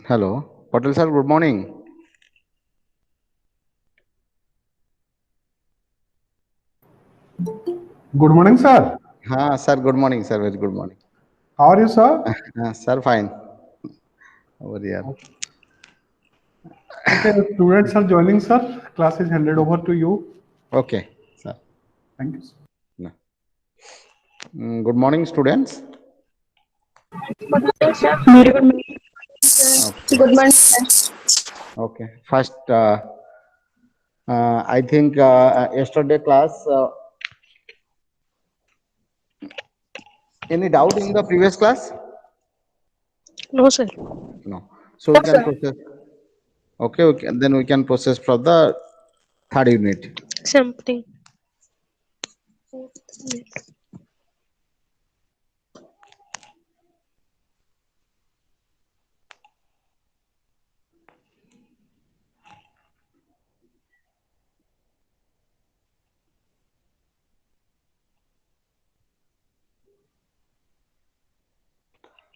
Hello, Patel sir. Good morning. Good morning, sir. Sir. Good morning, sir. Very good morning. How are you, sir? Sir, fine. Over here. Okay, students are joining, sir. Class is handed over to you. Okay, sir. Thank you, sir. No. Good morning, students. Good morning, sir. Very good morning, sir. Okay. Good morning, sir. Okay. First, I think yesterday class. Any doubt in the previous class? No, sir. No. So we can process. Okay. Okay. Then we can process for the third unit. Something.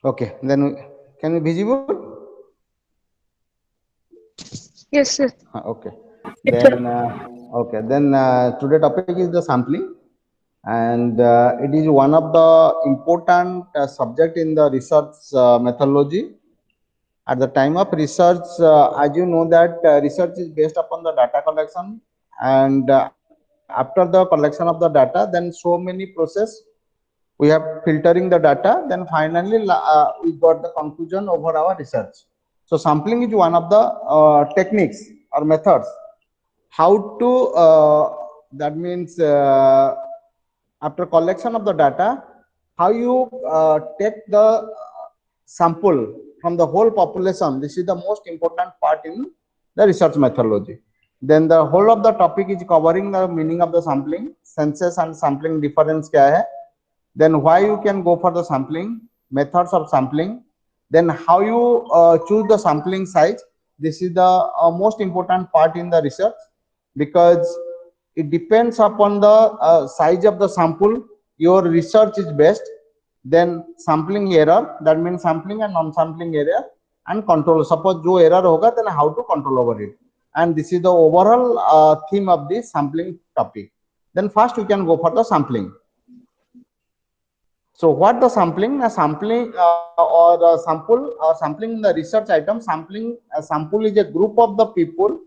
Okay. Then can we visible? Yes, sir. Okay. It's Then okay. Then today topic is the sampling, and it is one of the important subject in the research methodology. At the time of research, as you know that research is based upon the data collection, and after the collection of the data, then so many process we have filtering the data. Then finally we got the conclusion over our research. So sampling is one of the techniques or methods how to that means after collection of the data, how you take the sample from the whole population. This is the most important part in the research methodology. Then the whole of the topic is covering the meaning of the sampling, senses and sampling difference kya hai, then why you can go for the sampling, methods of sampling, then how you choose the sampling size. This is the most important part in the research, because it depends upon the size of the sample your research is based. Then sampling error, that means sampling and non sampling error, and control. Suppose jo error hoga, then how to control over it. And this is the overall theme of the sampling topic. Then first we can go for the sampling. So what the sampling? A sampling or a sample or sampling in the research item. Sampling, a sample is a group of the people,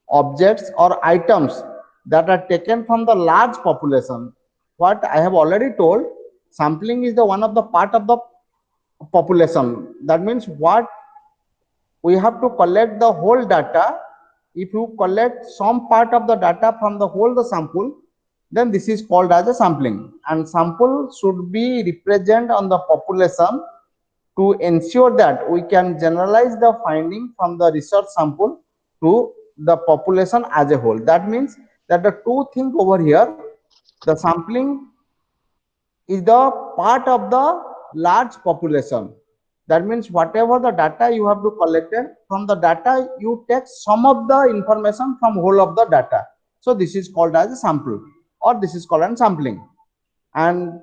objects or items that are taken from the large population. What I have already told, sampling is the one of the part of the population. That means what we have to collect the whole data. If you collect some part of the data from the whole the sample, then this is called as a sampling. And sample should be represent on the population to ensure that we can generalize the finding from the research sample to the population as a whole. That means that the two things over here, the sampling is the part of the large population. That means whatever the data you have to collect it, from the data you take some of the information from whole of the data. So this is called as a sample, or this is called as sampling. And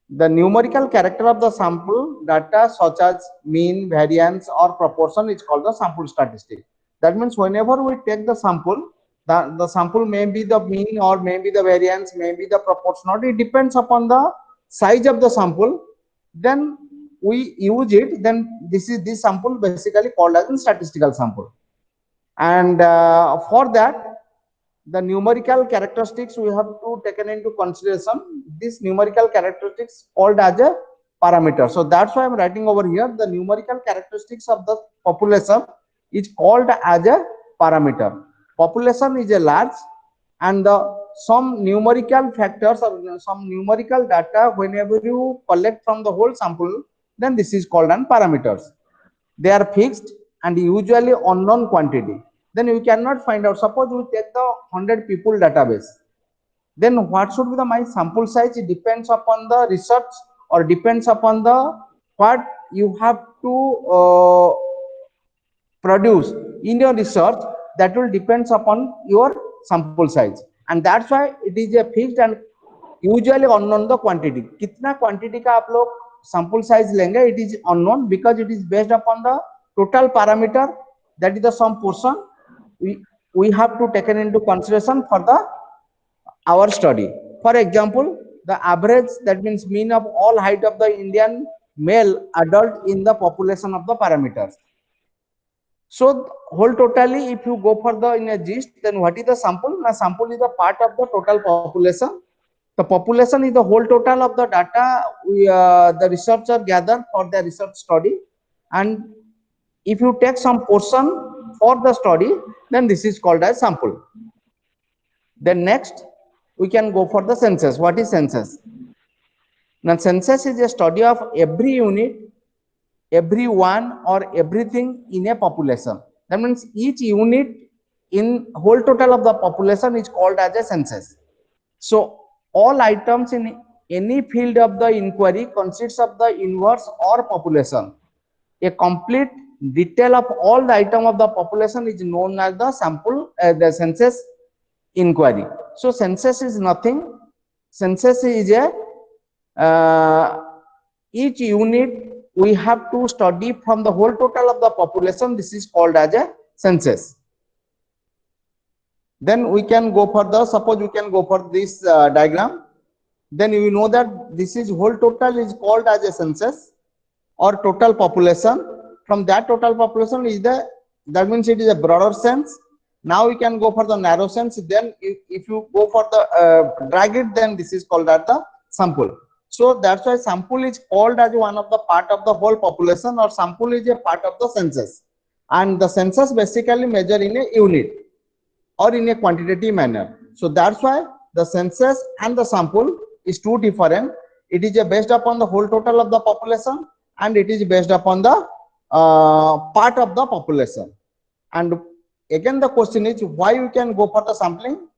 the numerical character of the sample data such as mean, variance or proportion is called the sample statistic. That means whenever we take the sample, the sample may be the mean or maybe the variance, maybe the proportionality. It depends upon the size of the sample. Then we use it. Then this sample basically called as a statistical sample. And for that, the numerical characteristics we have to taken into consideration. This numerical characteristics called as a parameter. So that's why I'm writing over here, the numerical characteristics of the population is called as a parameter. Population is a large, and the some numerical factors or some numerical data whenever you collect from the whole sample, then this is called an parameters. They are fixed and usually unknown quantity. Then you cannot find out. Suppose we take the 100 people database, then what should be the my sample size? It depends upon the research, or depends upon the what you have to produce in your research. That will depends upon your sample size, and that's why it is a fixed and usually unknown the quantity. कितना quantity का आप लोग sample size लेंगे, it is unknown, because it is based upon the total parameter, that is the some portion we have to taken into consideration for the our study. For example, the average, that means mean of all height of the Indian male adult in the population of the parameters. So whole totally, if you go for the in a gist, then what is the sample? Now sample is a part of the total population. The population is the whole total of the data the researcher gather for the research study, and if you take some portion for the study, then this is called as sample. Then next we can go for the census. What is census? Now census is a study of every unit, everyone or everything in a population. That means each unit in whole total of the population is called as a census. So all items in any field of the inquiry consists of the inverse or population. A complete detail of all the item of the population is known as the sample, the census inquiry. So census is nothing. Census is a each unit we have to study from the whole total of the population. This is called as a census. Then we can go for the, suppose we can go for this diagram. Then you know that this is whole total is called as a census or total population. From that total population is the, that means it is a broader sense. Now we can go for the narrow sense. Then if you go for the drag it, then this is called as the sample. So that's why sample is called as one of the part of the whole population, or sample is a part of the census. And the census basically measure in a unit or in a quantitative manner. So that's why the census and the sample is two different. It is based upon the whole total of the population, and it is based upon the part of the population. And again the question is why you can go for the sampling.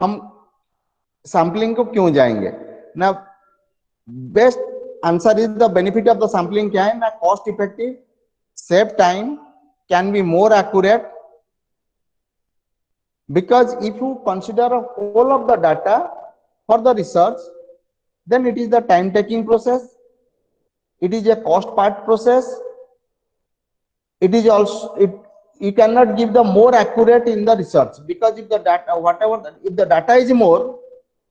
हम sampling को क्यों जाएंगे? Now best answer is the benefit of the sampling क्या है ना, cost effective, save time, can be more accurate. Because if you consider a whole of the data for the research, then it is the time taking process, it is a cost part process, it is also, you cannot give the more accurate in the research, because if the data, whatever, if the data is more,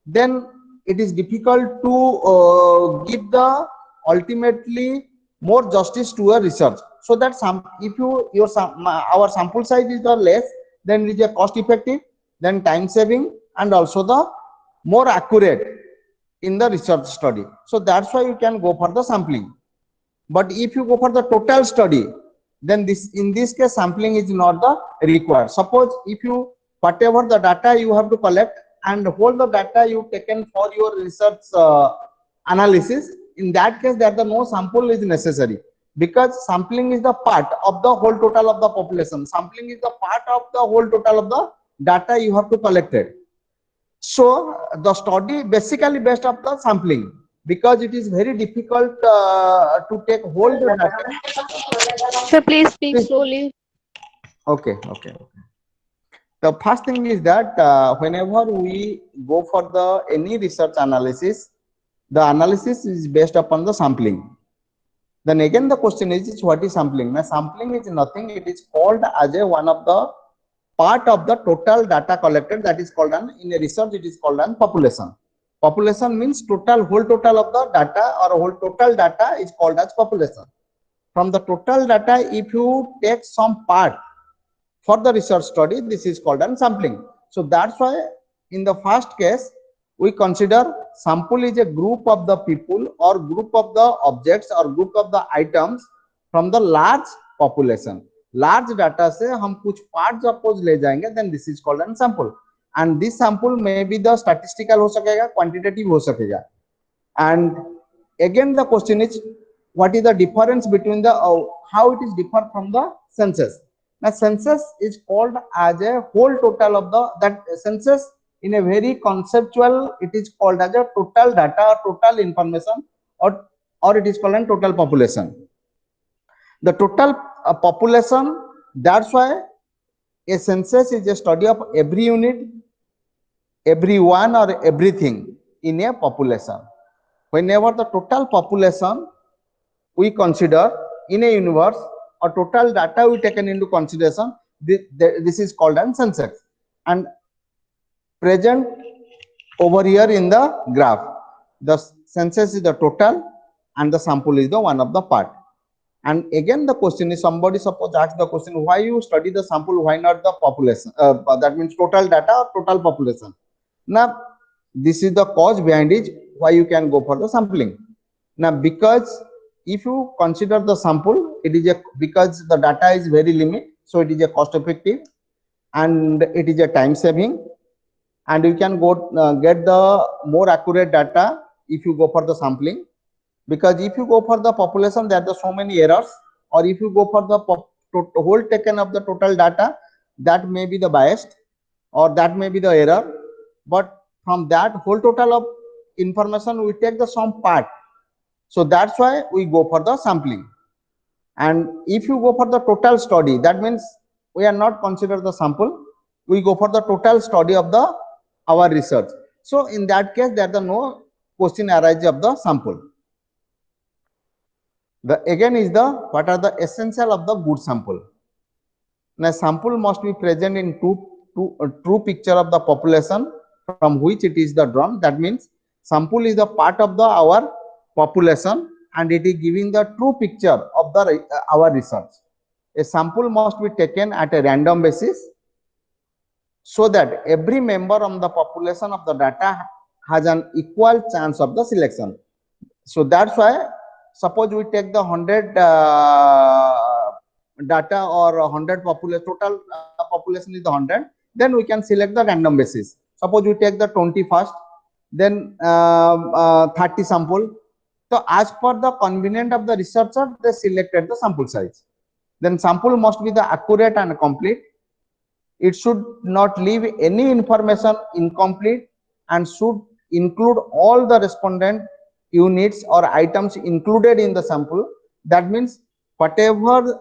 then it is difficult to give the ultimately more justice to a research. So that if you our sample size is the less, then it is a cost effective, then time saving, and also the more accurate in the research study. So that's why you can go for the sampling. But if you go for the total study, then this, in this case, sampling is not the required. Suppose if you, whatever the data you have to collect and hold the data you taken for your research analysis, in that case that the no sample is necessary, because sampling is the part of the whole total of the population. Sampling is the part of the whole total of the data you have to collect it. So the study basically based on the sampling, because it is very difficult to take whole the data. Sir, please speak slowly. Okay. The first thing is that whenever we go for the any research analysis, the analysis is based upon the sampling. Then again the question is what is sampling? Now sampling is nothing, it is called as a one of the part of the total data collected, that is called an, in a research it is called an population. Population means total, whole total of the data, or whole total data is called as population. From the total data, if you take some part for the research study, this is called an sampling. So that's why in the first case we consider sample is a group of the people or group of the objects or group of the items from the large population. Large data से हम कुछ part suppose ले जाएंगे, then this is called an sample. And this sample may be the statistical हो सकेगा, quantitative हो सकेगा. And again the question is what is the difference between the how it is different from the census. Now census is called as a whole total of the, that census in a very conceptual, it is called as a total data, total information, or it is called a total population. The total population, that's why a census is a study of every unit, everyone or everything in a population. Whenever the total population we consider, in a universe or total data we taken into consideration, this is called an census, and present over here in the graph. The census is the total and the sample is the one of the part. And again the question is, somebody suppose asks the question, why you study the sample, why not the population? That means total data or total population. Now this is the cause behind it, why you can go for the sampling. Now because if you consider the sample, it is a, because the data is very limited, so it is a cost effective and it is a time saving, and you can go get the more accurate data if you go for the sampling. Because if you go for the population, there are so many errors, or if you go for the whole taken of the total data, that may be the biased or that may be the error, but from that whole total of information we take the some part, so that's why we go for the sampling. And if you go for the total study, that means we are not consider the sample, we go for the total study of the our research. So in that case there is no question arises of the sample. The again is the, what are the essential of the good sample. Now sample must be present in true picture of the population from which it is the drawn. That means sample is the part of the our population and it is giving the true picture of the our research. A sample must be taken at a random basis so that every member of the population of the data has an equal chance of the selection. So that's why suppose we take the 100 data or 100 population, total population is the 100, then we can select the random basis. Suppose we take the 21st, then 30 sample. So as per the convenience of the researcher, they selected the sample size. Then sample must be the accurate and complete. It should not leave any information incomplete and should include all the respondent units or items included in the sample. That means whatever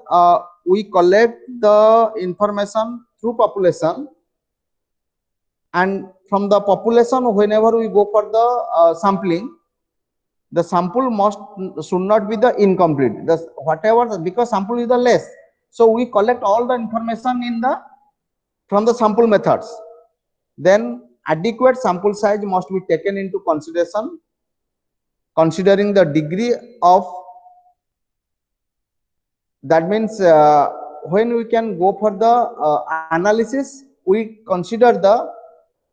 we collect the information through population, and from the population whenever we go for the sampling, the sample should not be the incomplete. The whatever, because sample is the less, so we collect all the information in the from the sample methods. Then adequate sample size must be taken into consideration, considering the degree of, that means when we can go for the analysis, we consider the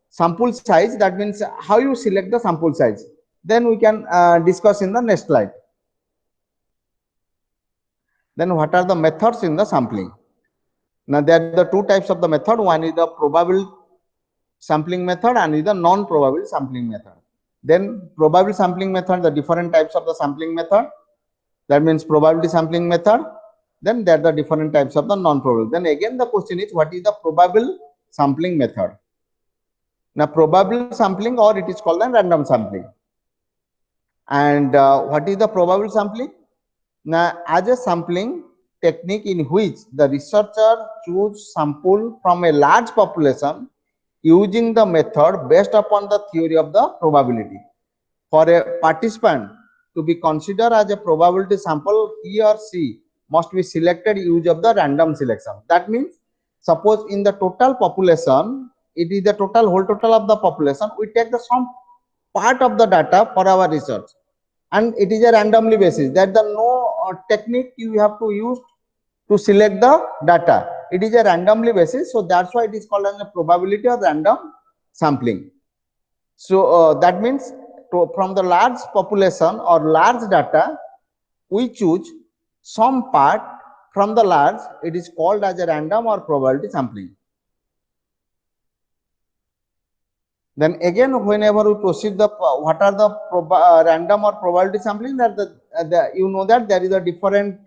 sample size. That means how you select the sample size. Then we can discuss in the next slide. Then what are the methods in the sampling? Now there are the two types of the method. One is the probable sampling method and is the non-probable sampling method. Then probable sampling method, the different types of the sampling method. That means probability sampling method. Then there are the different types of the non-probable. Then again the question is, what is the probable sampling method? Now probable sampling, or it is called a random sampling. And what is the probable sampling? Now as a sampling technique in which the researcher choose sample from a large population using the method based upon the theory of the probability. For a participant to be considered as a probability sample, he or she must be selected use of the random selection. That means suppose in the total population, it is the total whole total of the population, we take the some part of the data for our research, and it is a randomly basis. That the no technique you have to use to select the data. It is a randomly basis, so that's why it is called as a probability or random sampling. So that means from the large population or large data, we choose some part from the large. It is called as a random or probability sampling. Then again, whenever we proceed the what are the random or probability sampling, that you know that there is a different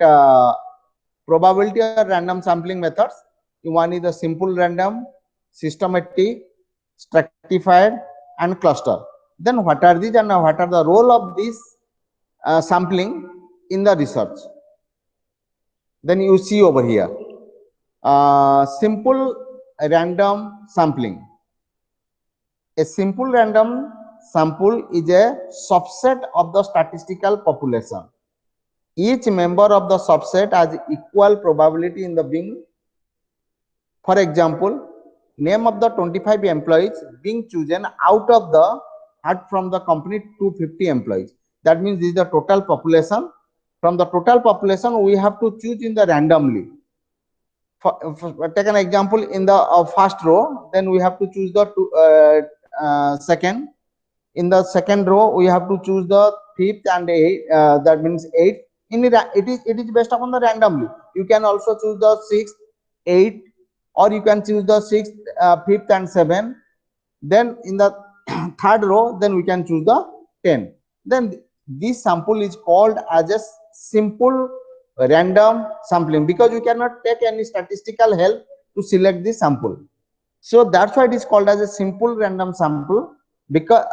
probability or random sampling methods. One is the simple random, systematic, stratified, and cluster. Then what are these and what are the role of this sampling in the research? Then you see over here, simple random sampling. A simple random sample is a subset of the statistical population. each member of the subset has equal probability in the being. For example, name of the 25 employees being chosen out from the company 250 employees. That means this is the total population. From the total population, we have to choose in the randomly. Take an example in the first row, then we have to choose the second. In the second row, we have to choose the fifth and eighth. That means eighth. It is based upon the randomly. You can also choose the sixth, eighth, or you can choose the sixth, fifth, and seventh. Then in the third row, then we can choose the 10. Then this sample is called as a simple random sampling, because you cannot take any statistical help to select the sample. So that's why it is called as a simple random sample, because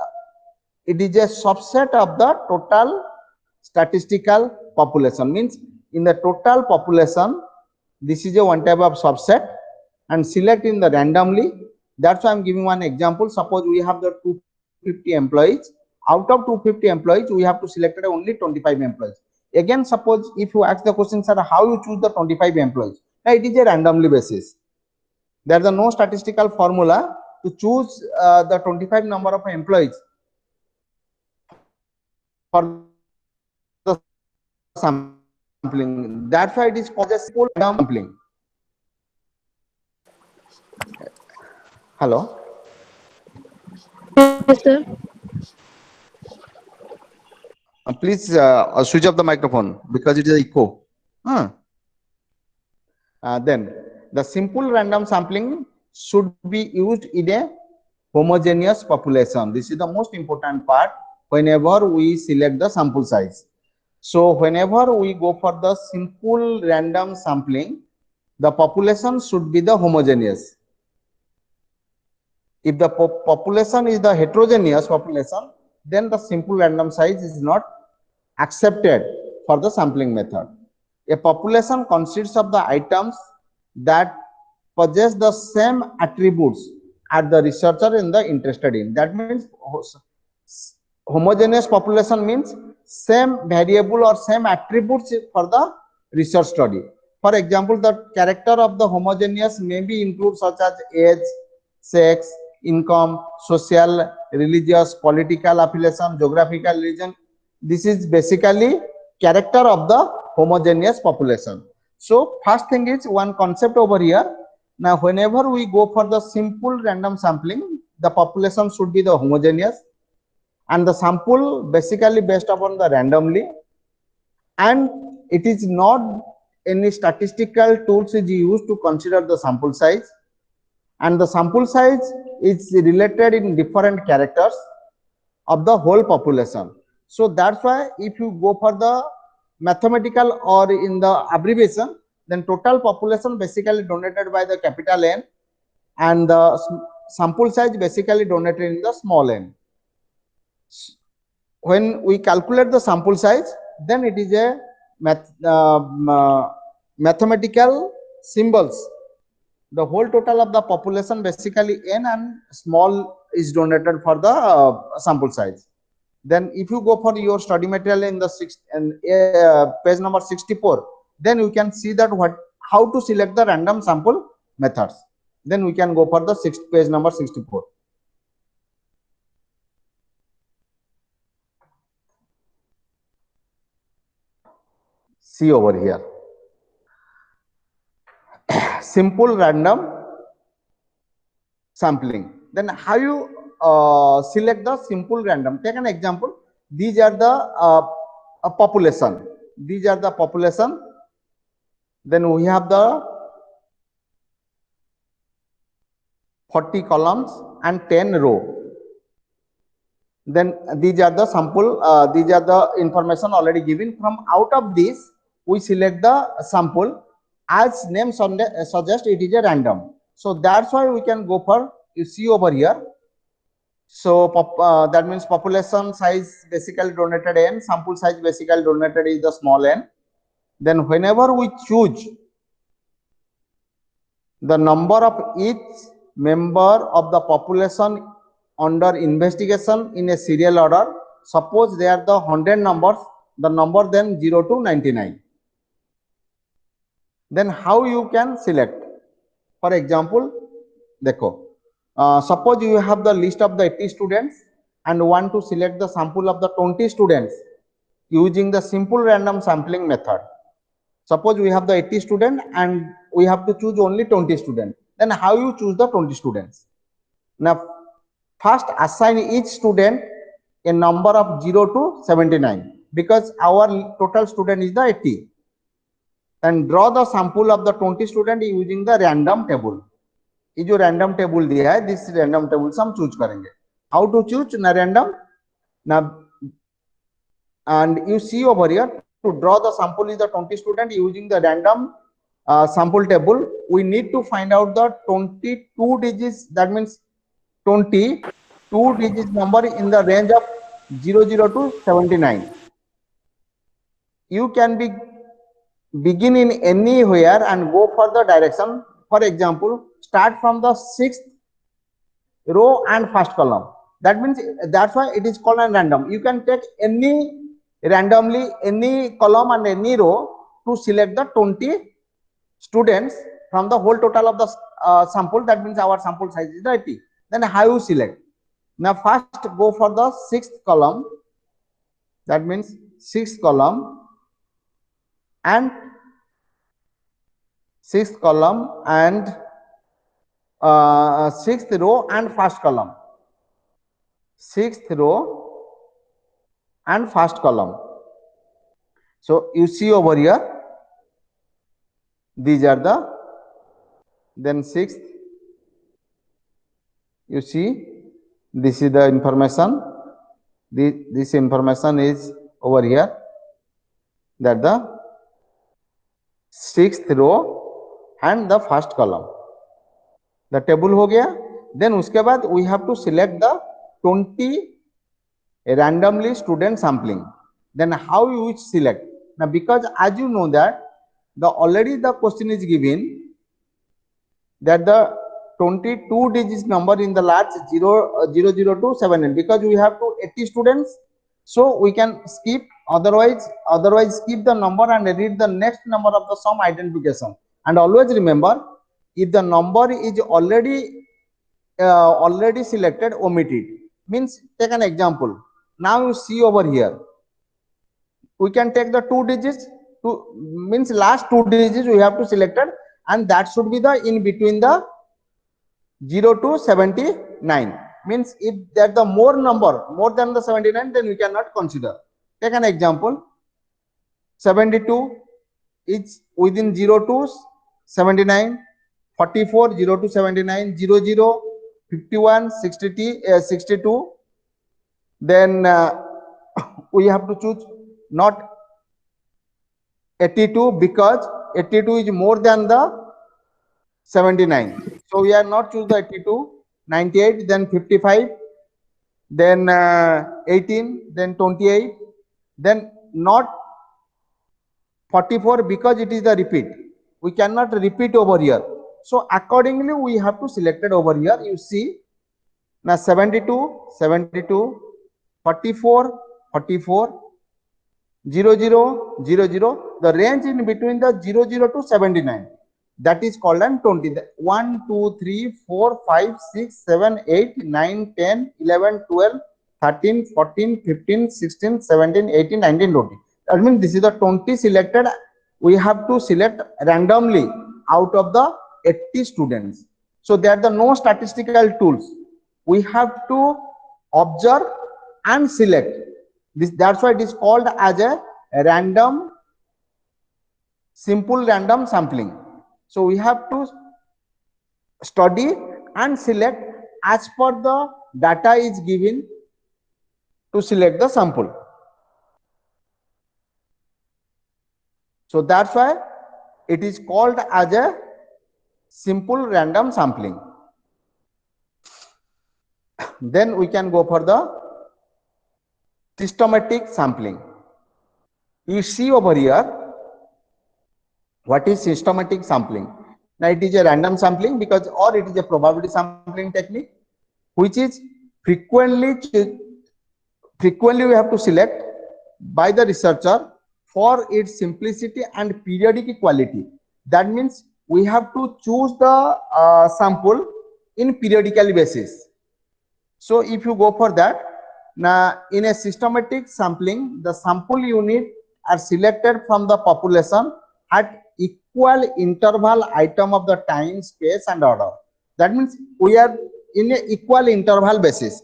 it is a subset of the total statistical population. Means in the total population, this is a one type of subset, and select in the randomly. That's why I'm giving one example. Suppose we have the 250 employees. Out of 250 employees, we have to select only 25 employees. Again, suppose if you ask the question, sir, how you choose the 25 employees? Now it is a randomly basis. There is no statistical formula to choose the 25 number of employees for the sampling. That's why it is called a simple random sampling. Hello. Yes, sir. Please switch off the microphone because it is echo. Then the simple random sampling should be used in a homogeneous population. This is the most important part whenever we select the sample size. So whenever we go for the simple random sampling, the population should be the homogeneous. If the population is the heterogeneous population, then the simple random size is not accepted for the sampling method. A population consists of the items that possess the same attributes as the researcher in the interested in. That means homogeneous population means same variable or same attributes for the research study. For example, the character of the homogeneous may be include such as age, sex, income, social, religious, political affiliation, geographical region. This is basically character of the homogeneous population. So first thing is one concept over here. Now whenever we go for the simple random sampling, the population should be the homogeneous, and the sample basically based upon the randomly, and it is not any statistical tools is used to consider the sample size, and the sample size is related in different characters of the whole population. So that's why if you go for the mathematical or in the abbreviation, then total population basically donated by the capital N, and the sample size basically donated in the small n. When we calculate the sample size, then it is a mathematical symbols. The whole total of the population basically n, and small is donated for the sample size. Then if you go for your study material in the page number 64, then you can see that how to select the random sample methods. Then we can go for the page number 64. See over here. Simple random sampling. Then how you select the simple random? Take an example. These are the population. These are the population. Then we have the 40 columns and 10 row. Then these are the sample. These are the information already given. From out of this, we select the sample. As name suggests, it is a random. So that's why we can go for, you see over here. So that means population size basically donated n, sample size basically donated is the small n. Then whenever we choose the number of each member of the population under investigation in a serial order, suppose they are the 100 numbers, the number then 0 to 99. Then how you can select? For example, suppose you have the list of the 80 students and want to select the sample of the 20 students using the simple random sampling method. Suppose we have the 80 students and we have to choose only 20 students. Then how you choose the 20 students? Now, first assign each student a number of 0 to 79 because our total student is the 80. And draw the sample of the 20 student using the random table. ये जो random table दिया है, this random table से हम choose करेंगे. How to choose? ना random. Now, and you see over here, to draw the sample is the 20 student using the random sample table. We need to find out the 22 digits. That means 22 digits number in the range of 00 to 79. You can begin in anywhere and go for the direction. For example, start from the 6th row and first column. That means that's why it is called a random. You can take any randomly any column and any row to select the 20 students from the whole total of the sample. That means our sample size is 80. Then how you select? Now first go for the 6th column. That means 6th column and 6th column and 6th row and first column. 6th row and first column. So you see over here, these are the, then 6th, you see, this is the information. This information is over here, that the 6th row and the first column. The table हो गया. Then उसके बाद we have to select the 20 randomly student sampling. Then how you select? Now because as you know that already the question is given that the 22 digits number in the large 0 to 7, because we have to 80 students, so we can skip, otherwise skip the number and read the next number of the sum identification. And always remember, if the number is already selected, omit it. Means take an example. Now you see over here, we can take the 2 digits, means last 2 digits we have to select it, and that should be the in between the 0 to 79. Means if that the more number more than the 79, then we cannot consider. Take an example. 72 is within 0 to 79, 44 0 to 79, 00, 51, 62. Then we have to choose not 82 because 82 is more than the 79. So we are not choose the 82, 98, then 55, then 18, then 28, then not 44 because it is the repeat. We cannot repeat over here. So accordingly we have to select it over here. You see now 72, 42, 44, 44, 00, 00, the range in between the 00 to 79. That is called an 20. 1, 2, 3, 4, 5, 6, 7, 8, 9, 10, 11, 12, 13, 14, 15, 16, 17, 18, 19, 20. That means this is the 20 selected. We have to select randomly out of the 80 students. So there are the no statistical tools. We have to observe and select. That's why it is called as a random, simple random sampling. So we have to study and select as per the data is given to select the sample. So that's why it is called as a simple random sampling. Then we can go for the systematic sampling. You see over here, what is systematic sampling? Now it is a random sampling because, or it is a probability sampling technique, which is frequently we have to select by the researcher for its simplicity and periodic quality. That means we have to choose the sample in periodical basis. So if you go for that, now in a systematic sampling, the sample unit are selected from the population at equal interval item of the time, space and order. That means we are in a equal interval basis.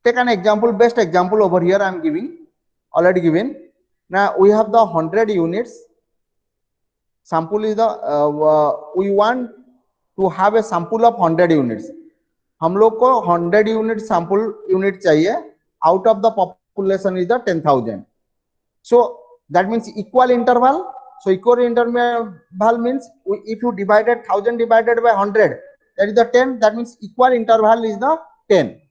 Take an example, best example over here I am giving, already given. Now we have the 100 units. Sample is the, we want to have a sample of 100 units. हम लोग को 100 unit sample unit चाहिए out of the population is the 10,000. so that means equal interval. So equal interval means if you divided 1000 divided by 100, that is the 10. That means equal interval is the 10,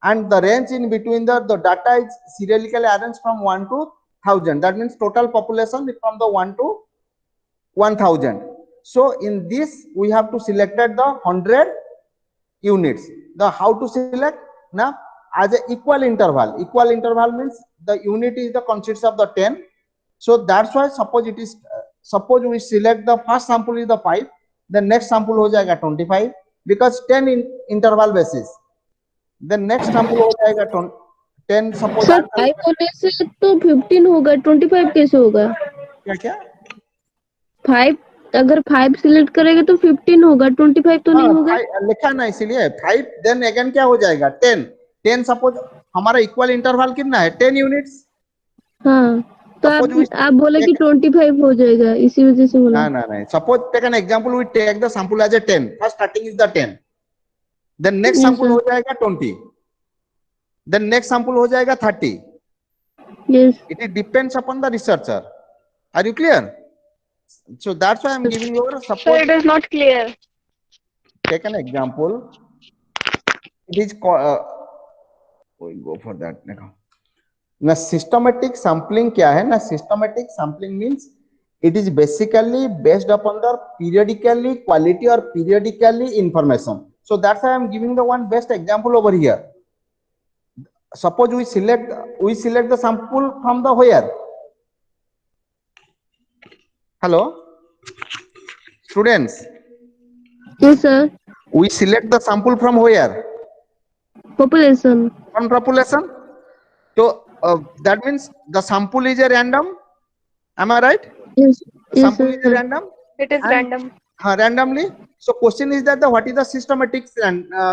and the range in between the data is serially arranged from 1 to 1000. That means total population is from the 1 to 1000. So in this we have to select the 100 units. The how to select? Now as a equal interval. Equal interval means the unit is the consists of the 10. So that's why suppose it is, suppose we select the first sample is the 5, the next sample हो जाएगा 25, because 10 in interval basis. The next sample हो जाएगा 10. suppose sir 5 होने से तो 15 होगा, 25 कैसे होगा? क्या क्या 5 अगर 5 सिलेक्ट करेंगे तो 15 होगा, 25 तो नहीं होगा। लिखा ना इसीलिए 5, देन अगेन क्या हो जाएगा 10. 10 सपोज हमारा इक्वल इंटरवल कितना है 10 यूनिट्स. हाँ तो आप बोले कि 25 हो जाएगा, इसी वजह से बोला। ना suppose take an example, we take the sample as a 10. First starting is the 10, then next sample हो जाएगा 20, देन नेक्स्ट सैंपल हो जाएगा 30. Yes, it depends upon the researcher. Are you clear? So that's why I'm giving you a suppose. Sir, it is not clear. Take an example. It is called. We'll go for that now. Now systematic sampling क्या है? ना systematic sampling means it is basically based upon the periodically quality or periodically information. So that's why I'm giving the one best example over here. Suppose we select the sample from the where? Hello, students. Yes sir. We select the sample from where? Population. From population. So that means the sample is a random. Am I right? Yes. Sample is a random. It is random. Randomly. So question is that what is the systematic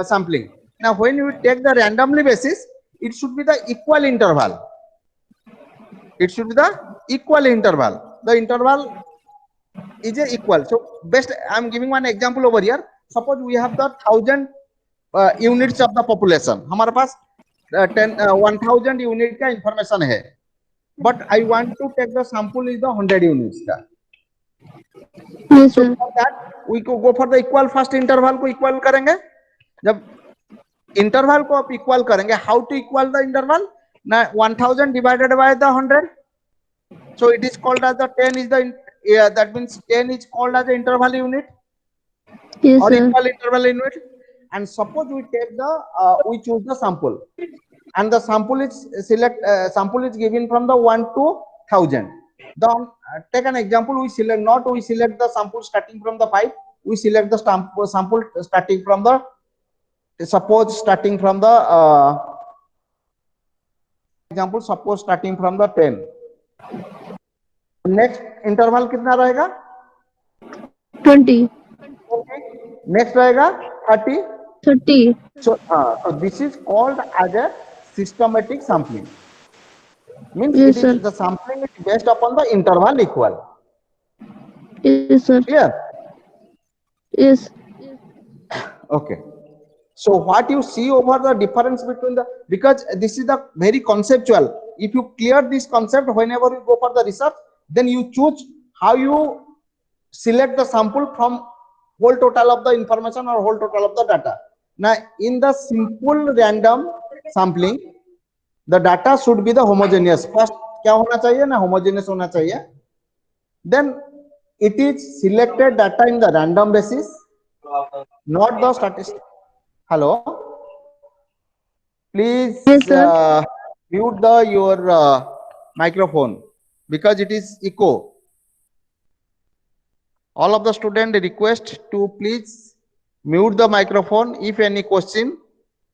sampling? Now when you take the randomly basis, it should be the equal interval. It should be the equal interval. The interval is a equal. So best I am giving one example over here. Suppose we have the 1000 units of the population. हमारे पास 1000 unit का information है. But I want to take the sample is the 100 units का. Yes, so for that we go for the equal. first interval को equal करेंगे. जब interval को आप equal करेंगे, how to equal the interval? Now 1000 divided by the 100. So it is called as the 10 is the that means 10 is called as the interval unit. Yes, or sir. equal interval unit. And suppose we take the we choose the sample, and the sample is sample is given from the 1 to 1000. Then take an example, we select the sample starting from the 5, we select the sample starting from the, suppose starting from the example, suppose starting from the 10. Next interval कितना रहेगा? 20. Next रहेगा 30. 30. So this is called as a systematic sampling. Means Yes, it sir. is the sampling is based upon the interval equal. Yes, sir. Clear? Yes. Okay. So what you see over the difference between the, because this is the very conceptual. If you clear this concept, whenever you go for the research, then you choose how you select the sample from whole total of the information or whole total of the data. Now in the simple random sampling, the data should be the homogeneous. First क्या होना चाहिए ना, homogeneous होना चाहिए. Then it is selected data in the random basis, not the statistic. Hello, please Yes, sir. mute your microphone because it is echo. All of the student request to please mute the microphone. If any question,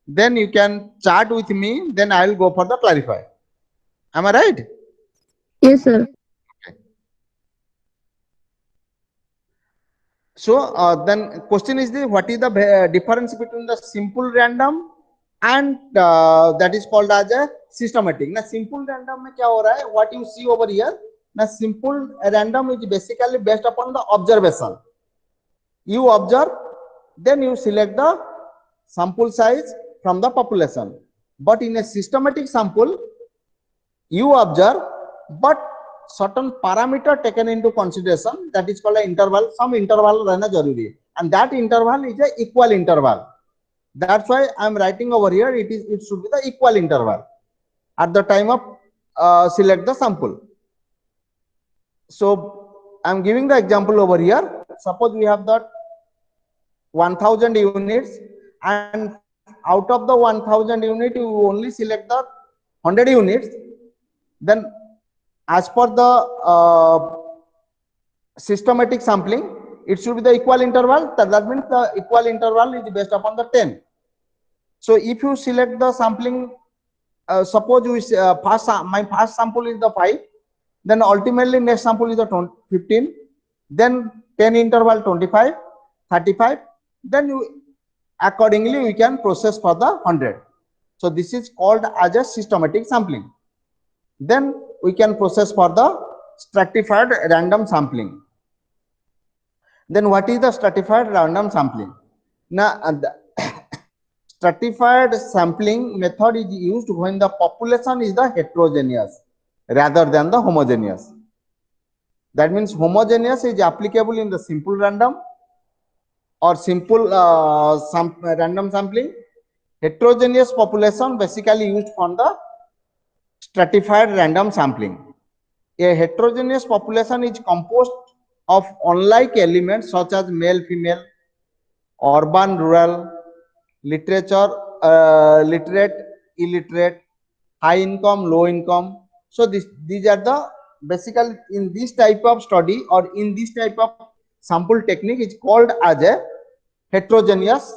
then you can chat with me, then I will go for the clarify. Am I right? Yes, sir. So then question is the what is the difference between the simple random and that is called as a systematic. Now simple random में क्या हो रहा है? What you see over here? Now simple random is basically based upon the observation. You observe, then you select the sample size from the population. But in a systematic sample, you observe, but certain parameter taken into consideration, that is called an interval. Some interval रहना जरूरी है, and that interval is a equal interval. That's why I am writing over here. It should be the equal interval at the time of select the sample. So I am giving the example over here. Suppose we have the 1000 units, and out of the 1000 unit you only select the 100 units. Then as per the systematic sampling, it should be the equal interval. That means the equal interval is based upon the 10. So if you select the sampling, suppose you my first sample is the 5, then ultimately next sample is the 15, then 10 interval 25, 35, then you accordingly we can process for the 100. So this is called as a systematic sampling. Then we can process for the stratified random sampling. Then what is the stratified random sampling? Now the stratified sampling method is used when the population is the heterogeneous rather than the homogeneous. That means homogeneous is applicable in the simple random or simple random sampling. Heterogeneous population basically used for the stratified random sampling. A heterogeneous population is composed of unlike elements such as male, female, urban, rural, literature, literate, illiterate, high income, low income. So these are the basically in this type of study or in this type of sample technique is called as a heterogeneous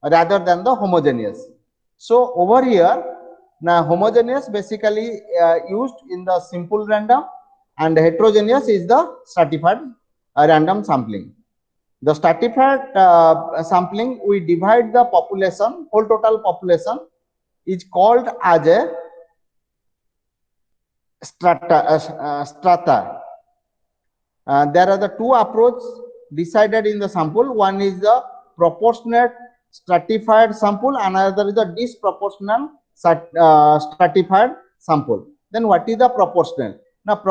rather than the homogeneous. So over here, now homogeneous basically used in the simple random, and heterogeneous is the stratified random sampling. The stratified sampling, we divide the population, whole total population is called as a strata. There are the two approaches decided in the sample. One is the proportionate stratified sample, another is the disproportional stratified sample. Then what is the proportional? Now,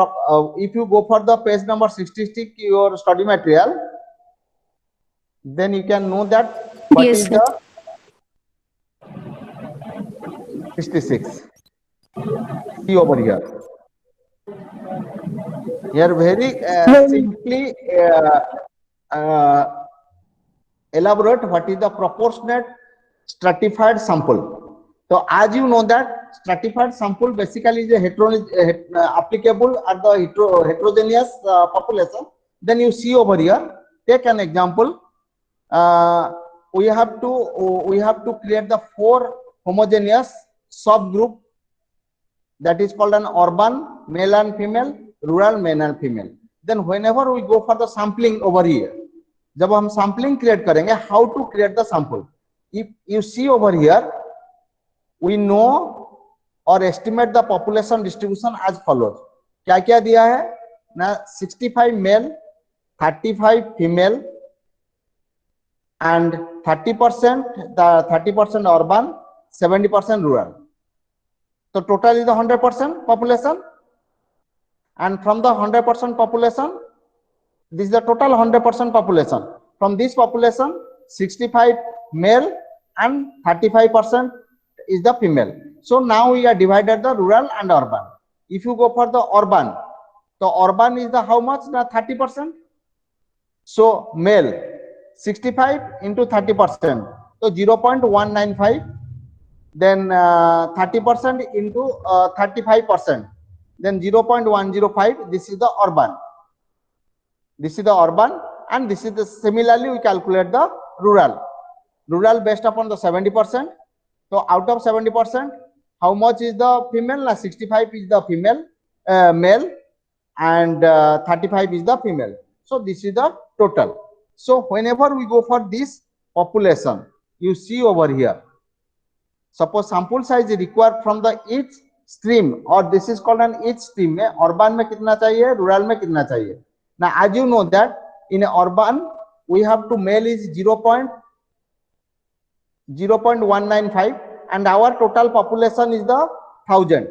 if you go for the page number 66, your study material, then you can know that what Yes, is sir. the 66. See over here. Here very simply elaborate what is the proportionate stratified sample. So as you know that stratified sample basically is a applicable at the heterogeneous population. Then you see over here, take an example. We have to create the 4 homogeneous subgroup, that is called an urban, male and female, rural, male and female. Then whenever we go for the sampling over here, जब हम sampling create करेंगे, how to create the sample? If you see over here, we know or estimate the population distribution as follows. क्या क्या दिया है ना? 65 male, 35 female, and 30% the 30% urban, 70% rural. So total is the 100% population, and from the 100% population, this is the total 100% population. From this population, 65 male and 35% is the female. So now we are divided the rural and urban. If you go for the urban, the urban is the how much? The 30%. So male 65 into 30%, so 0.195. Then 30% into 35%, then 0.105, this is the urban. This is the urban, and this is the similarly we calculate the rural. Rural based upon the 70%. So out of 70%, how much is the female? 65 is the female, male, and 35 is the female. So this is the total. So whenever we go for this population, you see over here, suppose sample size is required from the each stream, or this is called an each stream में urban में कितना चाहिए, rural में कितना चाहिए. Now as you know that in urban we have to male is 0.195 and our total population is the 1000.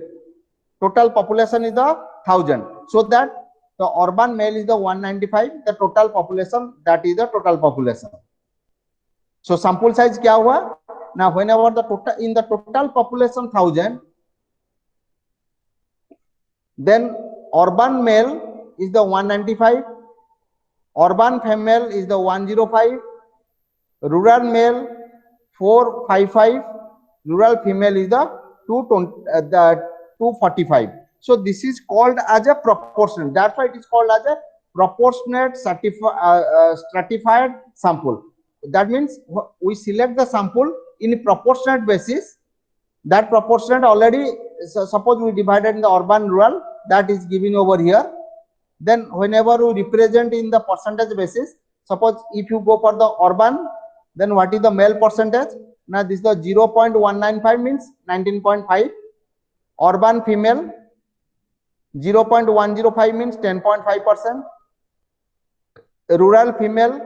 Total population is the 1000. So that the urban male is the 195, the total population, that is the total population. So sample size क्या हुआ? Now whenever the total in the total population 1000, then urban male is the 195, urban female is the 105, rural male 455, rural female is the 245. So this is called as a proportion. That's why it is called as a proportionate stratified sample. That means we select the sample in proportionate basis. That proportionate already, suppose we divided in the urban rural, that is given over here. Then whenever we represent in the percentage basis, suppose if you go for the urban, then what is the male percentage? Now this is the 0.195 means 19.5. Urban female 0.105 means 10.5%. Rural female,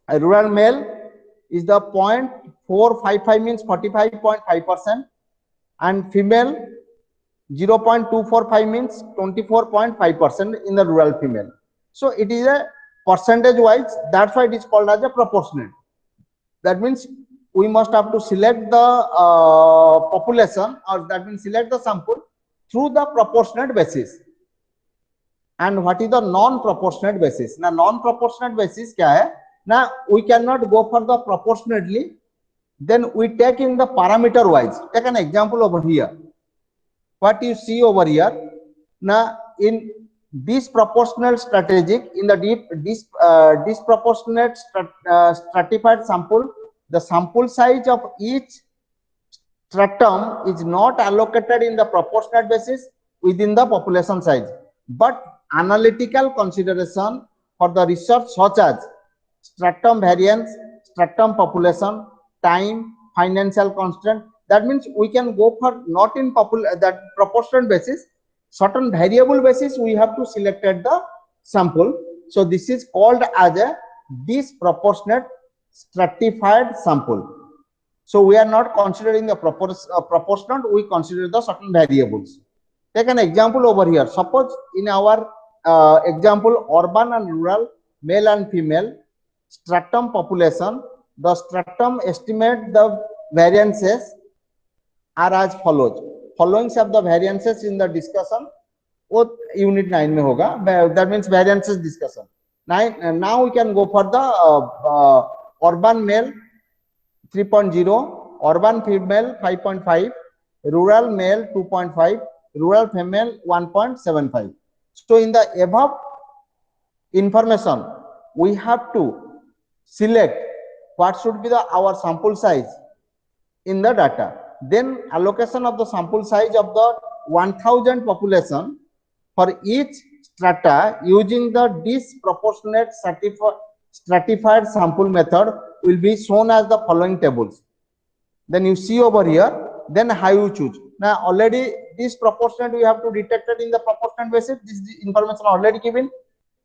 rural male is the 0.455 means 45.5%, and female 0.245 means 24.5% in the rural female. So it is a percentage wise, that's why it is called as a proportionate. That means we must have to select the population, or that means select the sample through the proportionate basis. And what is the non-proportionate basis? Now non-proportionate basis क्या है? Now we cannot go for the proportionately, then we take in the parameter wise. Take an example over here. What you see over here, now in disproportional strategic, in the disproportionate stratified sample, the sample size of each stratum is not allocated in the proportionate basis within the population size, but analytical consideration for the research such as stratum variance, stratum population, time, financial constraint. That means we can go for not in that proportionate basis, certain variable basis we have to select the sample. So this is called as a disproportionate stratified sample. So we are not considering the proportionate, we consider the certain variables. Take an example over here. Suppose in our example, urban and rural, male and female, stratum population, the stratum estimate the variances are as follows. Following of the variances in the discussion, वो unit 9 में होगा. That means variances discussion. Now we can go for the urban male 3.0, urban female 5.5, rural male 2.5, rural female 1.75. So in the above information, we have to select what should be our sample size in the data. Then allocation of the sample size of the 1000 population for each strata using the disproportionate stratified sample method will be shown as the following tables. Then you see over here, then how you choose. Now already disproportionate we have to detect it in the proportionate basis. This information already given.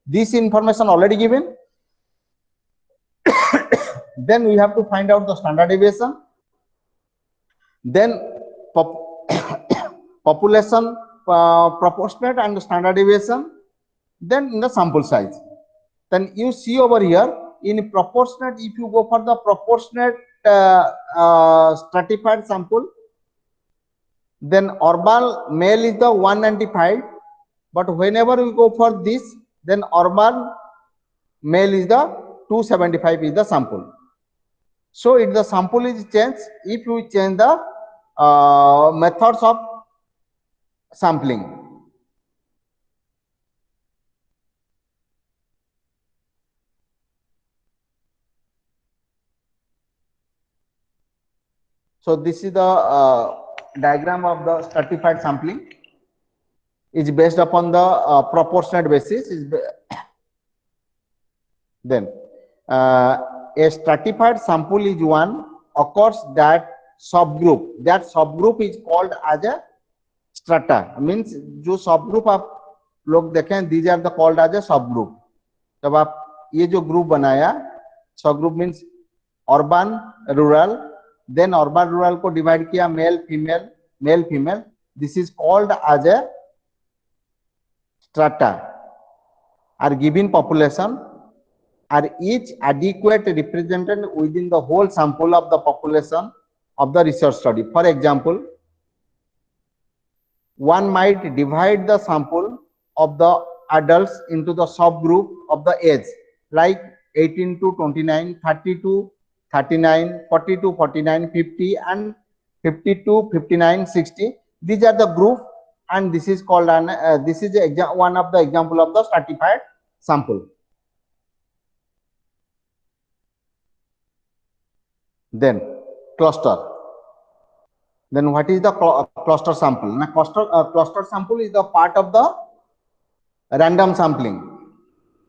This information already given. Then we have to find out the standard deviation. Then population proportionate and standard deviation. Then in the sample size. Then you see over here in proportionate, if you go for the proportionate stratified sample, then urban male is the 195, but whenever we go for this, then urban male is the 275 is the sample. So if the sample is changed, if you change the methods of sampling, So this is the diagram of the stratified sampling. Is based upon the proportionate basis. Then a stratified sample is one occurs that subgroup. That subgroup is called as a strata. Means जो subgroup आप लोग देखें, these are the called as a subgroup. जब आप ये जो group बनाया, subgroup means urban rural, then urban rural को डिवाइड किया male female, this is called as a strata. Are given population are each adequate represented within the whole sample of the population of the research study. For example, one might divide the sample of the adults into the subgroup of the age, like 18 to 29, 30 to 39, 40 to 49, 50 and 50 to 59, 60. These are the group, and this is called an this is one of the example of the stratified sample. Then cluster. Then what is the cluster sample? Now cluster sample is the part of the random sampling.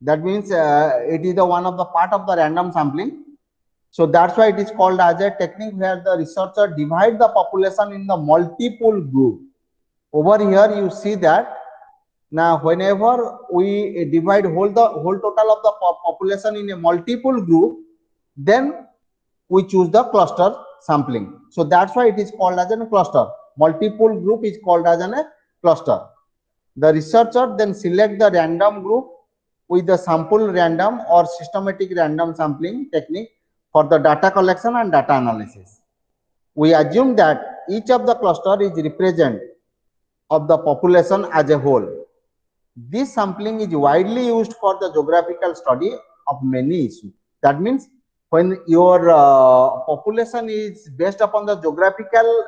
That means it is the one of the part of the random sampling. So that's why it is called as a technique where the researcher divide the population in the multiple group. Over here you see that now whenever we divide whole total of the population in a multiple group, then we choose the cluster sampling. So that's why it is called as a cluster. Multiple group is called as a cluster. The researcher then select the random group with the sample random or systematic random sampling technique for the data collection and data analysis. We assume that each of the cluster is represent of the population as a whole. This sampling is widely used for the geographical study of many issues. That means when your population is based upon the geographical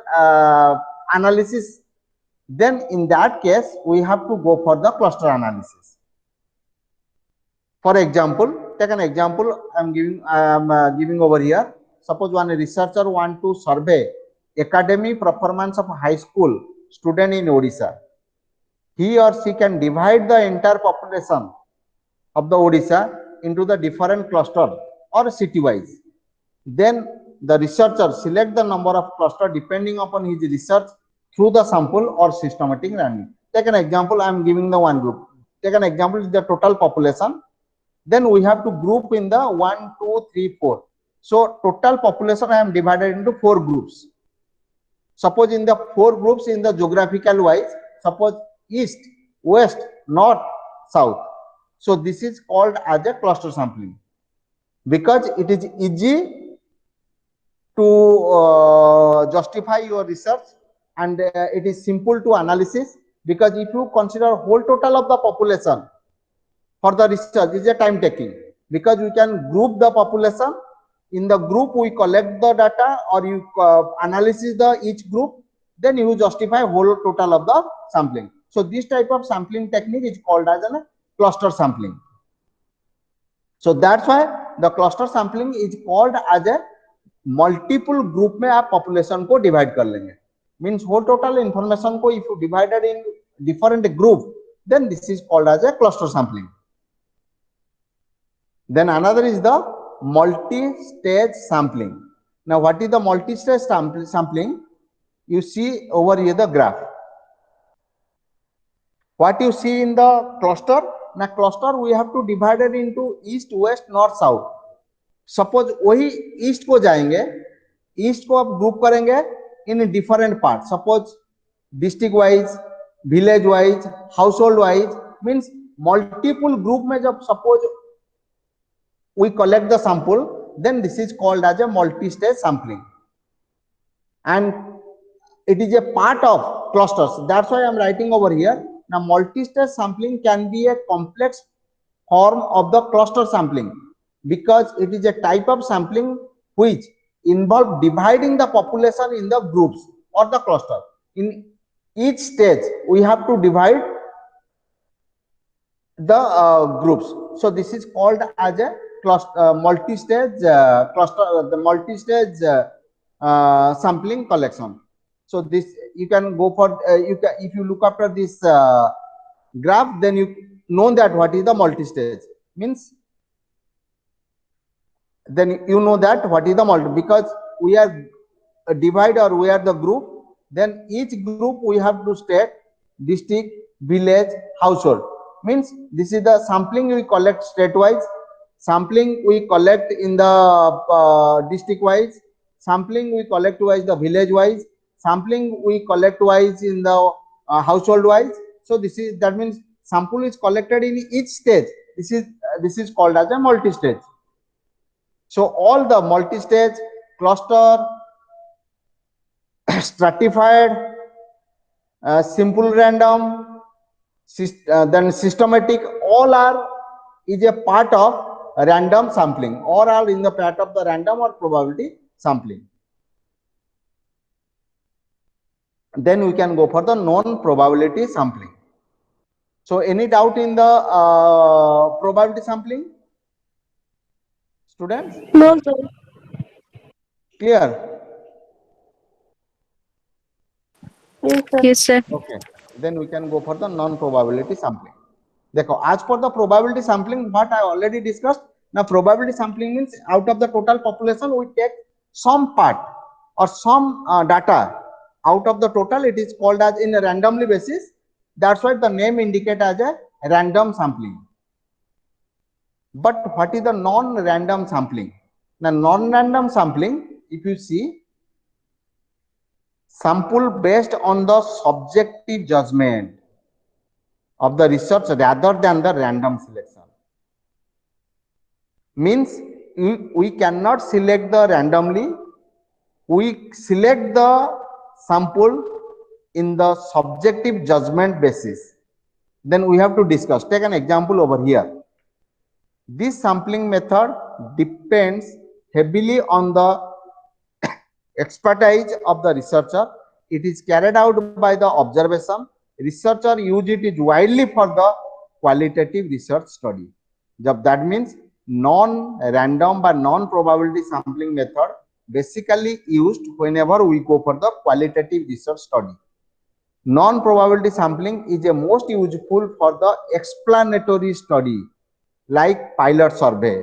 analysis, then in that case we have to go for the cluster analysis. For example, take an example I am giving over here. Suppose one researcher want to survey academic performance of high school student in Odisha. He or she can divide the entire population of the Odisha into the different cluster or city wise. Then the researcher select the number of cluster depending upon his research through the sample or systematic random. Take an example, I am giving the one group. Take an example is the total population. Then we have to group in the 1, 2, 3, 4. So total population I am divided into 4 groups. Suppose in the 4 groups in the geographical wise, suppose east, west, north, south. So this is called as a cluster sampling because it is easy to justify your research and it is simple to analysis, because if you consider whole total of the population for the research is a time taking, because we can group the population. In the group we collect the data or you analysis the each group, then you justify whole total of the sampling. So this type of sampling technique is called as a cluster sampling. So that's why the cluster sampling is called as a multiple group में आप population को divide कर लेंगे. Means whole total information को if you divided in different group, then this is called as a cluster sampling. Then another is the multi-stage sampling. Now what is the multi-stage sampling? You see over here the graph. What you see in the cluster, now cluster we have to divide it into east, west, north, south. Suppose वही east को जाएंगे, east को आप group करेंगे in different parts. Suppose district wise, village wise, household wise, means multiple group में जब suppose we collect the sample, then this is called as a multi-stage sampling, and it is a part of clusters. That's why I am writing over here. Now multi-stage sampling can be a complex form of the cluster sampling because it is a type of sampling which involve dividing the population in the groups or the cluster. In each stage we have to divide the groups. So this is called as a cluster multi-stage cluster, the multi-stage sampling collection. So this you can go for if you look after this graph, then you know that what is the multi-stage means. Then you know that what is the multi, because we are a divide or we are the group. Then each group we have to state, district, village, household. Means this is the sampling we collect state wise, sampling we collect in the district wise, sampling we collect wise the village wise, sampling we collect wise in the household wise. So this is, that means sample is collected in each stage. This is called as a multi-stage. So all the multi-stage, cluster, stratified, simple random, then systematic, all are is a part of random sampling, or are in the part of the random or probability sampling. Then we can go for the non-probability sampling. So any doubt in the probability sampling, students? No, sir. Clear? Yes, sir. Okay, then we can go for the non-probability sampling. देखो, as per the probability sampling, what I already discussed. Now, probability sampling means out of the total population, we take some part or some data out of the total. It is called as in a randomly basis. That's why the name indicate as a random sampling. But what is the non-random sampling? Now, non-random sampling, if you see, sample based on the subjective judgment of the research rather than the random selection. Means we cannot select the randomly, we select the sample in the subjective judgment basis. Then we have to discuss. Take an example over here. This sampling method depends heavily on the expertise of the researcher. It is carried out by the observation. Researcher use it widely for the qualitative research study. That means non-random but non-probability sampling method basically used whenever we go for the qualitative research study. Non-probability sampling is a most useful for the explanatory study like pilot survey.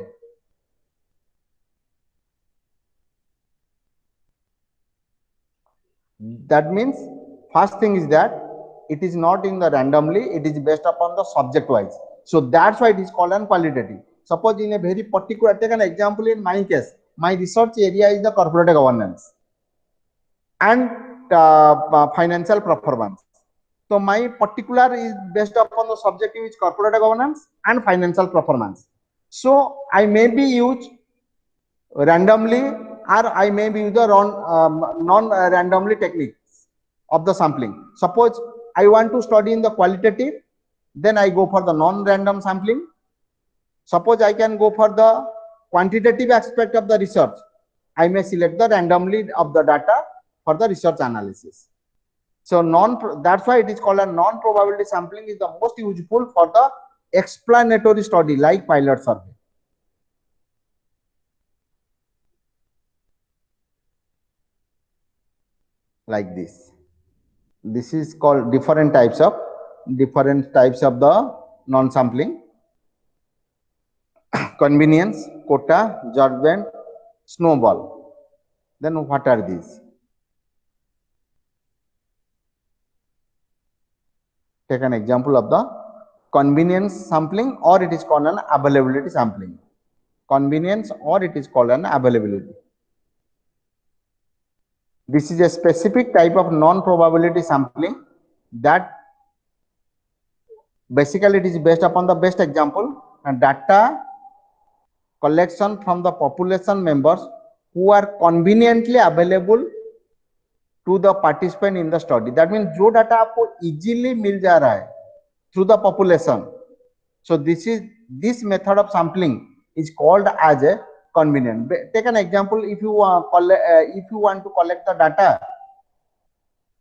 That means first thing is that it is not in the randomly, it is based upon the subject wise. So that's why it is called an qualitative. Suppose in a very particular, take an example in my case, my research area is the corporate governance and financial performance. So my particular is based upon the subjective is corporate governance and financial performance. So I may be used randomly, or I may be use the non-randomly techniques of the sampling. Suppose I want to study in the qualitative, then I go for the non-random sampling. Suppose I can go for the quantitative aspect of the research, I may select the randomly of the data for the research analysis. So that's why it is called a non-probability sampling is the most useful for the explanatory study like pilot survey. Like this. This is called different types of the non-sampling. Convenience, quota, judgment, snowball. Then what are these? Take an example of the convenience sampling, or it is called an availability sampling. Convenience, or it is called an availability. This is a specific type of non-probability sampling that basically it is based upon the best example and data collection from the population members who are conveniently available to the participant in the study. That means जो data आपको easily मिल जा रहा है through the population. So this method of sampling is called as a convenient. Take an example. If you want to collect the data,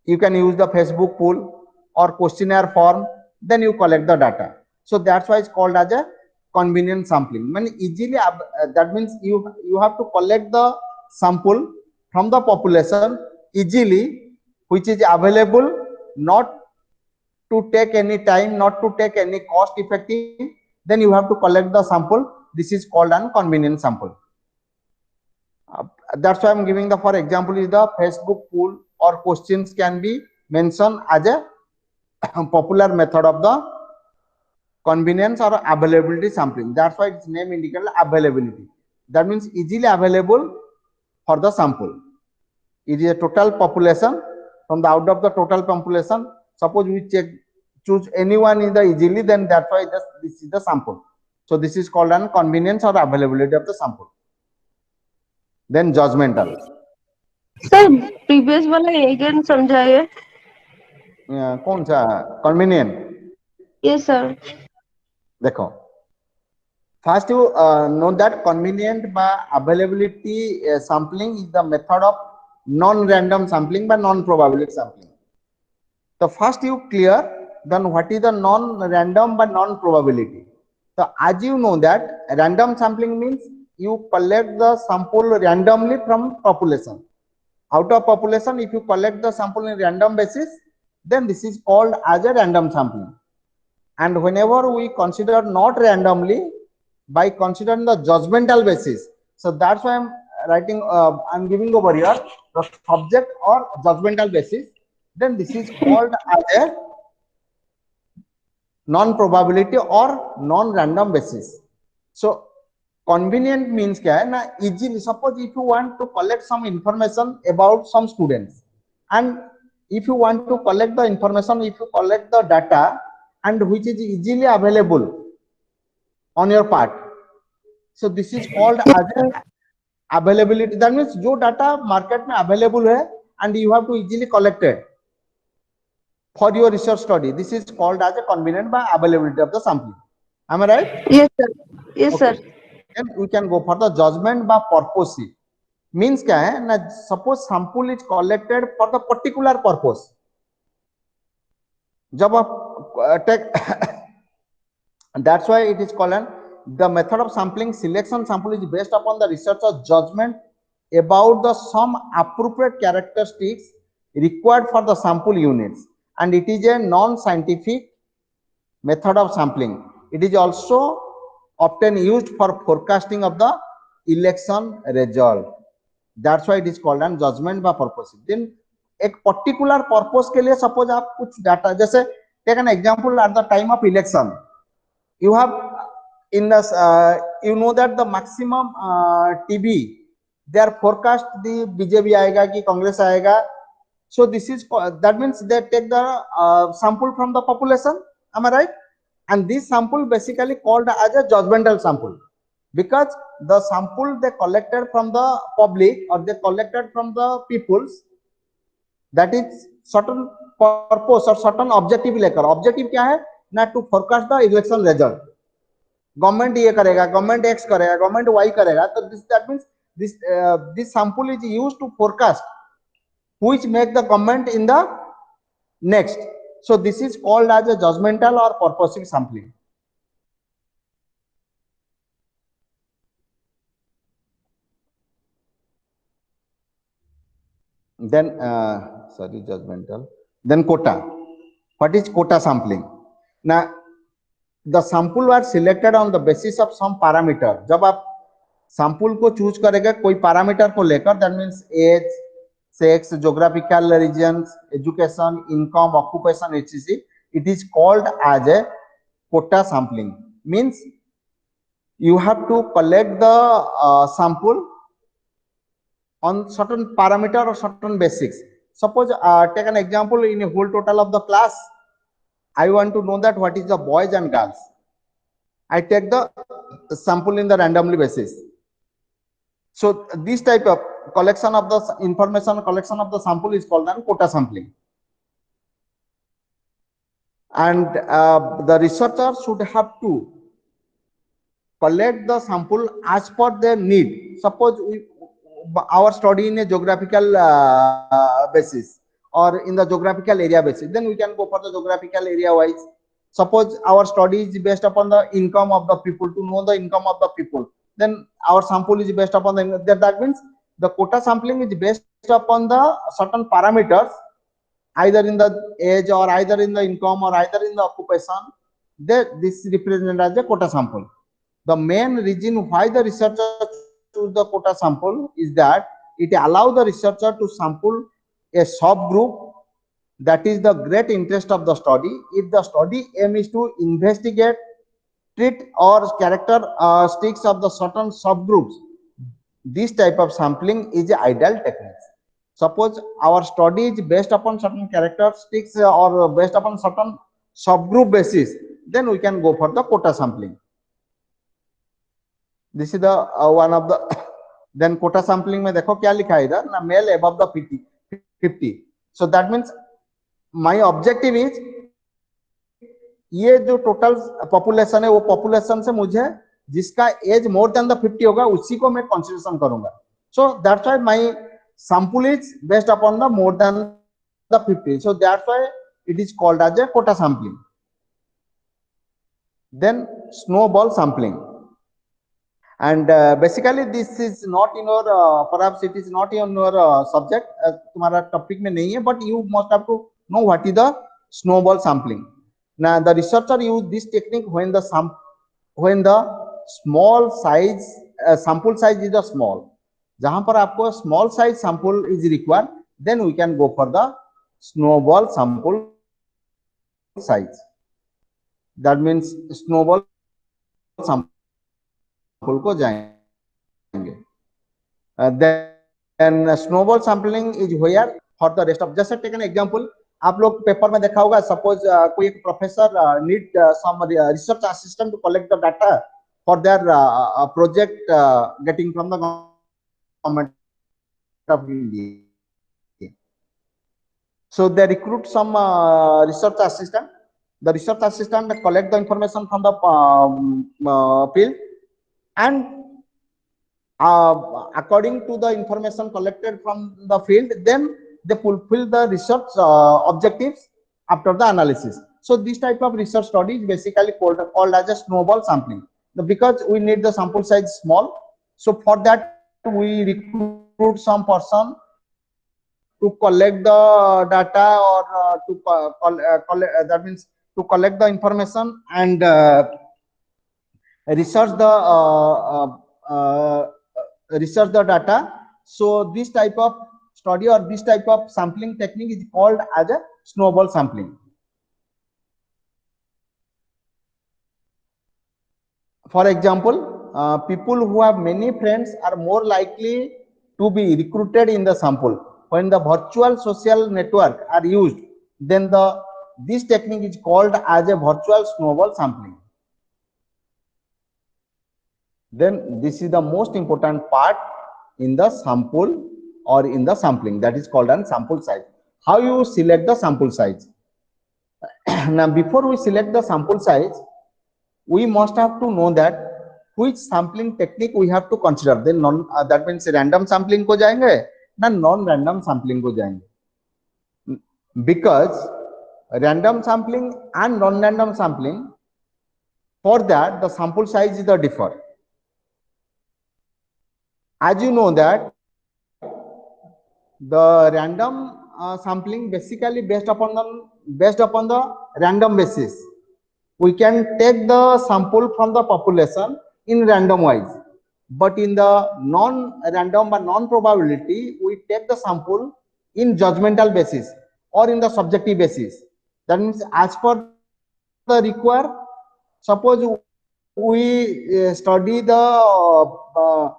you can use the Facebook poll or questionnaire form. Then you collect the data. So that's why it's called as a convenient sampling. When easily, that means you have to collect the sample from the population easily, which is available, not to take any time, not to take any cost effective, then you have to collect the sample. This is called an convenient sample. That's why I'm giving the, for example, is the Facebook poll or questions can be mentioned as a popular method of the convenience or availability sampling. That's why its name indicates availability. That means easily available for the sample. It is a total population. From the out of the total population, suppose we choose anyone in the easily, then that's why this is the sample. So this is called an convenience or availability of the sample. Then judgmental. Sir previous वाला again समझाइए. कौन सा convenient? Yes sir. देखो, first you know that convenient by availability sampling is the method of non-random sampling by non-probability sampling. So first you clear, then what is the non-random by non-probability. So as you know that random sampling means you collect the sample randomly from population. Out of population, if you collect the sample in random basis, then this is called as a random sampling. And whenever we consider not randomly, by considering the judgmental basis, so that's why I'm writing, I'm giving over here the subject or judgmental basis, then this is called as a non-probability or non-random basis. So convenient means kya hai na, easily, suppose if you want to collect some information about some students, and if you want to collect the information, if you collect the data and which is easily available on your part, so this is called as availability. That means जो data market में available है and you have to easily collect it for your research study, this is called as a convenient by availability of the sampling. Am I right? Yes sir. Yes Okay. sir. Then we can go for the judgment by purpose. Means क्या है ना, suppose sample is collected for the particular purpose. जब आप take that's why it is called an the method of sampling selection sample is based upon the researcher's judgment about the some appropriate characteristics required for the sample units, and it is a non-scientific method of sampling. It is also often used for forecasting of the election result. That's why it is called an judgment by purpose. Then एक particular purpose के लिए suppose आप कुछ data, जैसे take an example at the time of election, you have in the you know that the maximum TV they are forecast the BJP आएगा कि Congress आएगा. So this is that means they take the sample from the population. Am I right? And this sample basically called as a judgmental sample, because the sample they collected from the public or they collected from the peoples, that is certain purpose or certain objective लेकर. Objective क्या है ना, to forecast the election result. Government ये करेगा, government X करेगा, government Y करेगा, तो this that means this sample is used to forecast which make the government in the next. So this is called as a judgmental और purposive sampling. Then sorry, judgmental. Then quota. What is quota sampling? Now the sample were selected on the basis of some parameter. जब आप sample को choose करेंगे कोई parameter को लेकर, that means age, sex, geographical regions, education, income, occupation, etc. It is called as a quota sampling. Means you have to collect the sample on certain parameter or certain basics. Suppose take an example, in a whole total of the class, I want to know that what is the boys and girls. I take the sample in the randomly basis. So this type of collection of the information, collection of the sample is called an quota sampling. And the researcher should have to collect the sample as per their need. Suppose our study in a geographical basis or in the geographical area basis, then we can go for the geographical area wise. Suppose our study is based upon the income of the people, to know the income of the people, then our sample is based upon the, that means the quota sampling is based upon the certain parameters, either in the age or either in the income or either in the occupation. This is represented as a quota sample. The main reason why the researcher choose the quota sample is that it allows the researcher to sample a subgroup that is the great interest of the study. If the study aim is to investigate, treat or characteristics of the certain subgroups, this type of sampling is the ideal technique. Suppose our study is based upon certain characteristics or based upon certain subgroup basis, then we can go for the quota sampling. This is the one of the then quota sampling में देखो क्या लिखा है इधर ना, male above the 50. So that means my objective is ये जो total population है वो पॉपुलेशन से मुझे जिसका एज मोर देन द 50 होगा उसी को मैं कंसीडरेशन करूंगा. सो that's why my sample is based upon the more than the 50. So that's why it is called as a quota sampling. Then snowball sampling, and basically this is not in your perhaps it is not in your subject, तुम्हारा topic में नहीं है, but you must have to know what is the snowball sampling. Now the researcher use this technique when the small size sample size is a small. जहां पर आपको small size sample is required, then we can go for the snowball sample size. That means snowball sample को जाएंगे. Then snowball sampling is where for the rest of, जैसे take an example, आप लोग paper में देखा होगा, suppose कोई एक professor need some research assistant to collect the data for their project getting from the government of India. So they recruit some research assistant. The research assistant collect the information from the field, and according to the information collected from the field, then they fulfill the research objectives after the analysis. So this type of research study is basically called as a snowball sampling. Because we need the sample size small, so for that we recruit some person to collect the data or that means to collect the information and research the data. So this type of study or this type of sampling technique is called as a snowball sampling. For example, people who have many friends are more likely to be recruited in the sample. When the virtual social network are used, then this technique is called as a virtual snowball sampling. Then this is the most important part in the sample or in the sampling, that is called as sample size. How you select the sample size? Now before we select the sample size, we must have to know that which sampling technique we have to consider. Then that means random sampling को जाएंगे ना non random sampling को जाएंगे. Because random sampling and non random sampling, for that the sample size is the differ. As you know that the random sampling basically based upon the random basis. We can take the sample from the population in random wise, but in the non-random or non-probability, we take the sample in judgmental basis or in the subjective basis. That means as per the require. Suppose we study the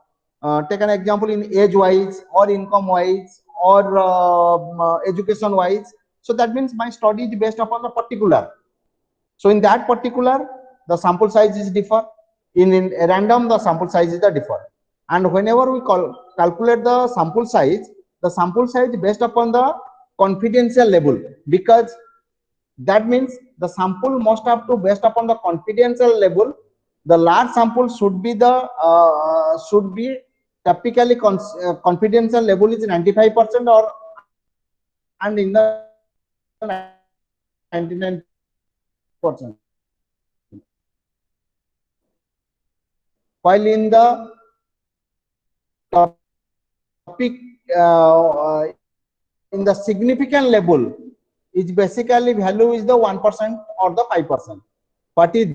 take an example in age wise or income wise or education wise. So that means my study is based upon the particular. So in that particular, the sample size is differ. In random, the sample size is the differ. And whenever we calculate the sample size based upon the confidential level, because that means the sample must have to based upon the confidential level. The large sample should be typically confidential level is 95% or and in the 99%. While in the topic peak in the significant level is basically value is the 1% or the 5%. What is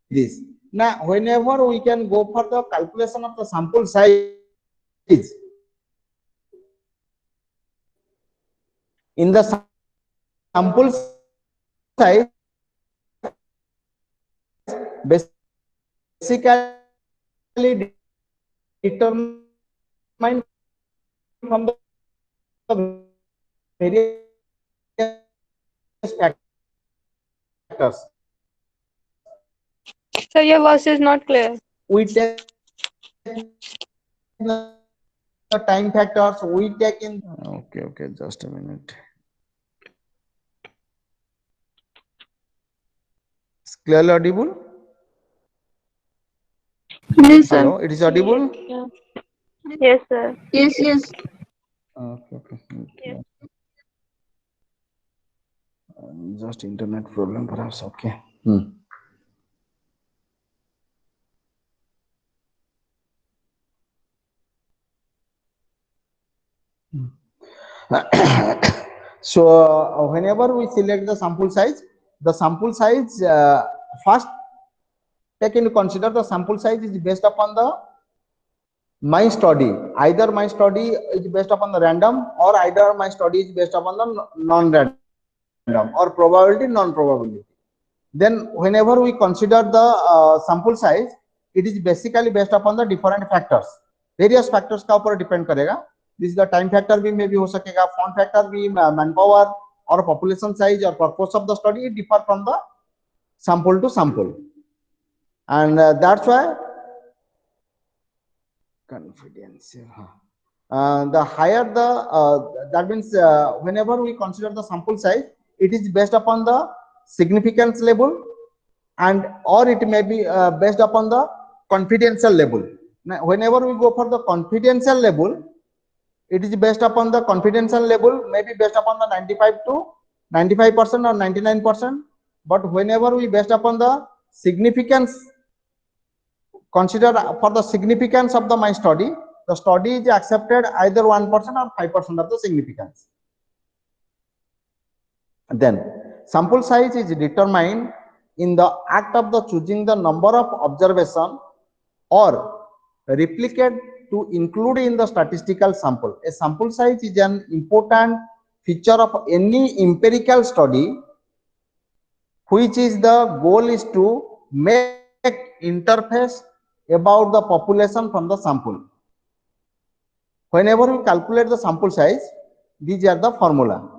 this? Now, whenever we can go for the calculation of the sample size, in the sample size, basically determined from the various factors. Sir, your voice is not clear. We take the time factors, we take in. Okay, just a minute. It's clearly audible? Yes, sir. Hello, it is audible? Yes, sir. Yes. Okay. Just internet problem perhaps. Okay. So whenever we select the sample size first take into consider the sample size is based upon the my study. Either my study is based upon the random, or either my study is based upon the non-random, or probability, non-probability. Then whenever we consider the sample size, it is basically based upon the different factors. Various factors का ऊपर depend करेगा. This is the time factor भी maybe हो सकेगा, font factor भी, manpower or population size or purpose of the study, it differ from the sample to sample, and that's why confidential. The higher the that means whenever we consider the sample size, it is based upon the significance level, and or it may be based upon the confidential level. Now, whenever we go for the confidential level, it is based upon the confidential level, maybe based upon the 95% or 99%. But whenever we based upon the significance, consider for the significance of my study, the study is accepted either 1% or 5% of the significance. And then sample size is determined in the act of the choosing the number of observation or replicate to include in the statistical sample. A sample size is an important feature of any empirical study, which is the goal is to make interface about the population from the sample. Whenever we calculate the sample size, these are the formula.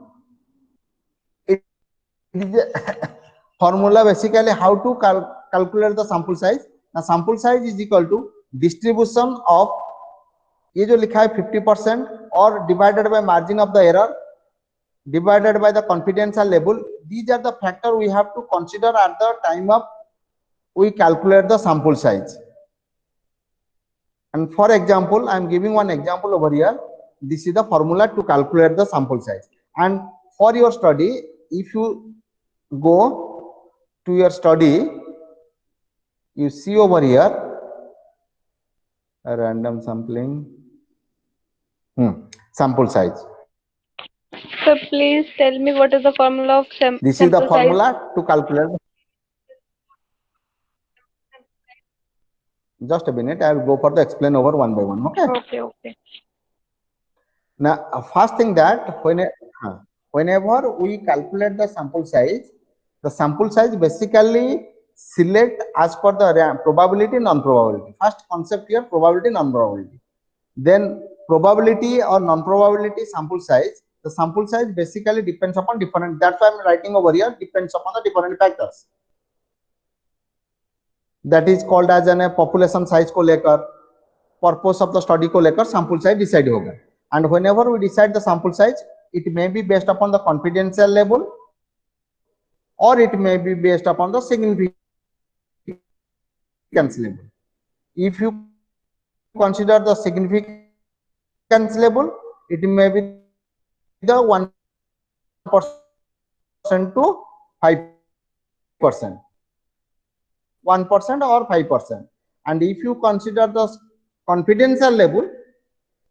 It is a formula basically how to calculate the sample size. Now sample size is equal to distribution of ये जो लिखा है 50% और divided by margin of the error divided by the confidential level. These are the factor we have to consider at the time of we calculate the sample size. And for example, I am giving one example over here. This is the formula to calculate the sample size. And for your study, if you go to your study, you see over here a random sampling sample size. So please tell me what is the formula of This is the sample formula size? to calculate. Just a minute, I will go for the explain over one by one. Okay. Now, first thing that whenever we calculate the sample size basically select as per the probability, non-probability. First concept here, probability, non-probability. Then probability or non-probability sample size. The sample size basically depends upon different. That's why I'm writing over here. Depends upon the different factors. That is called as a population size को लेकर, purpose of the study को लेकर sample size decide होगा. And whenever we decide the sample size, it may be based upon the confidential level, or it may be based upon the significance level. If you consider the significance level, it may be the 1% to 5%. 1% or 5%. And if you consider the confidential level,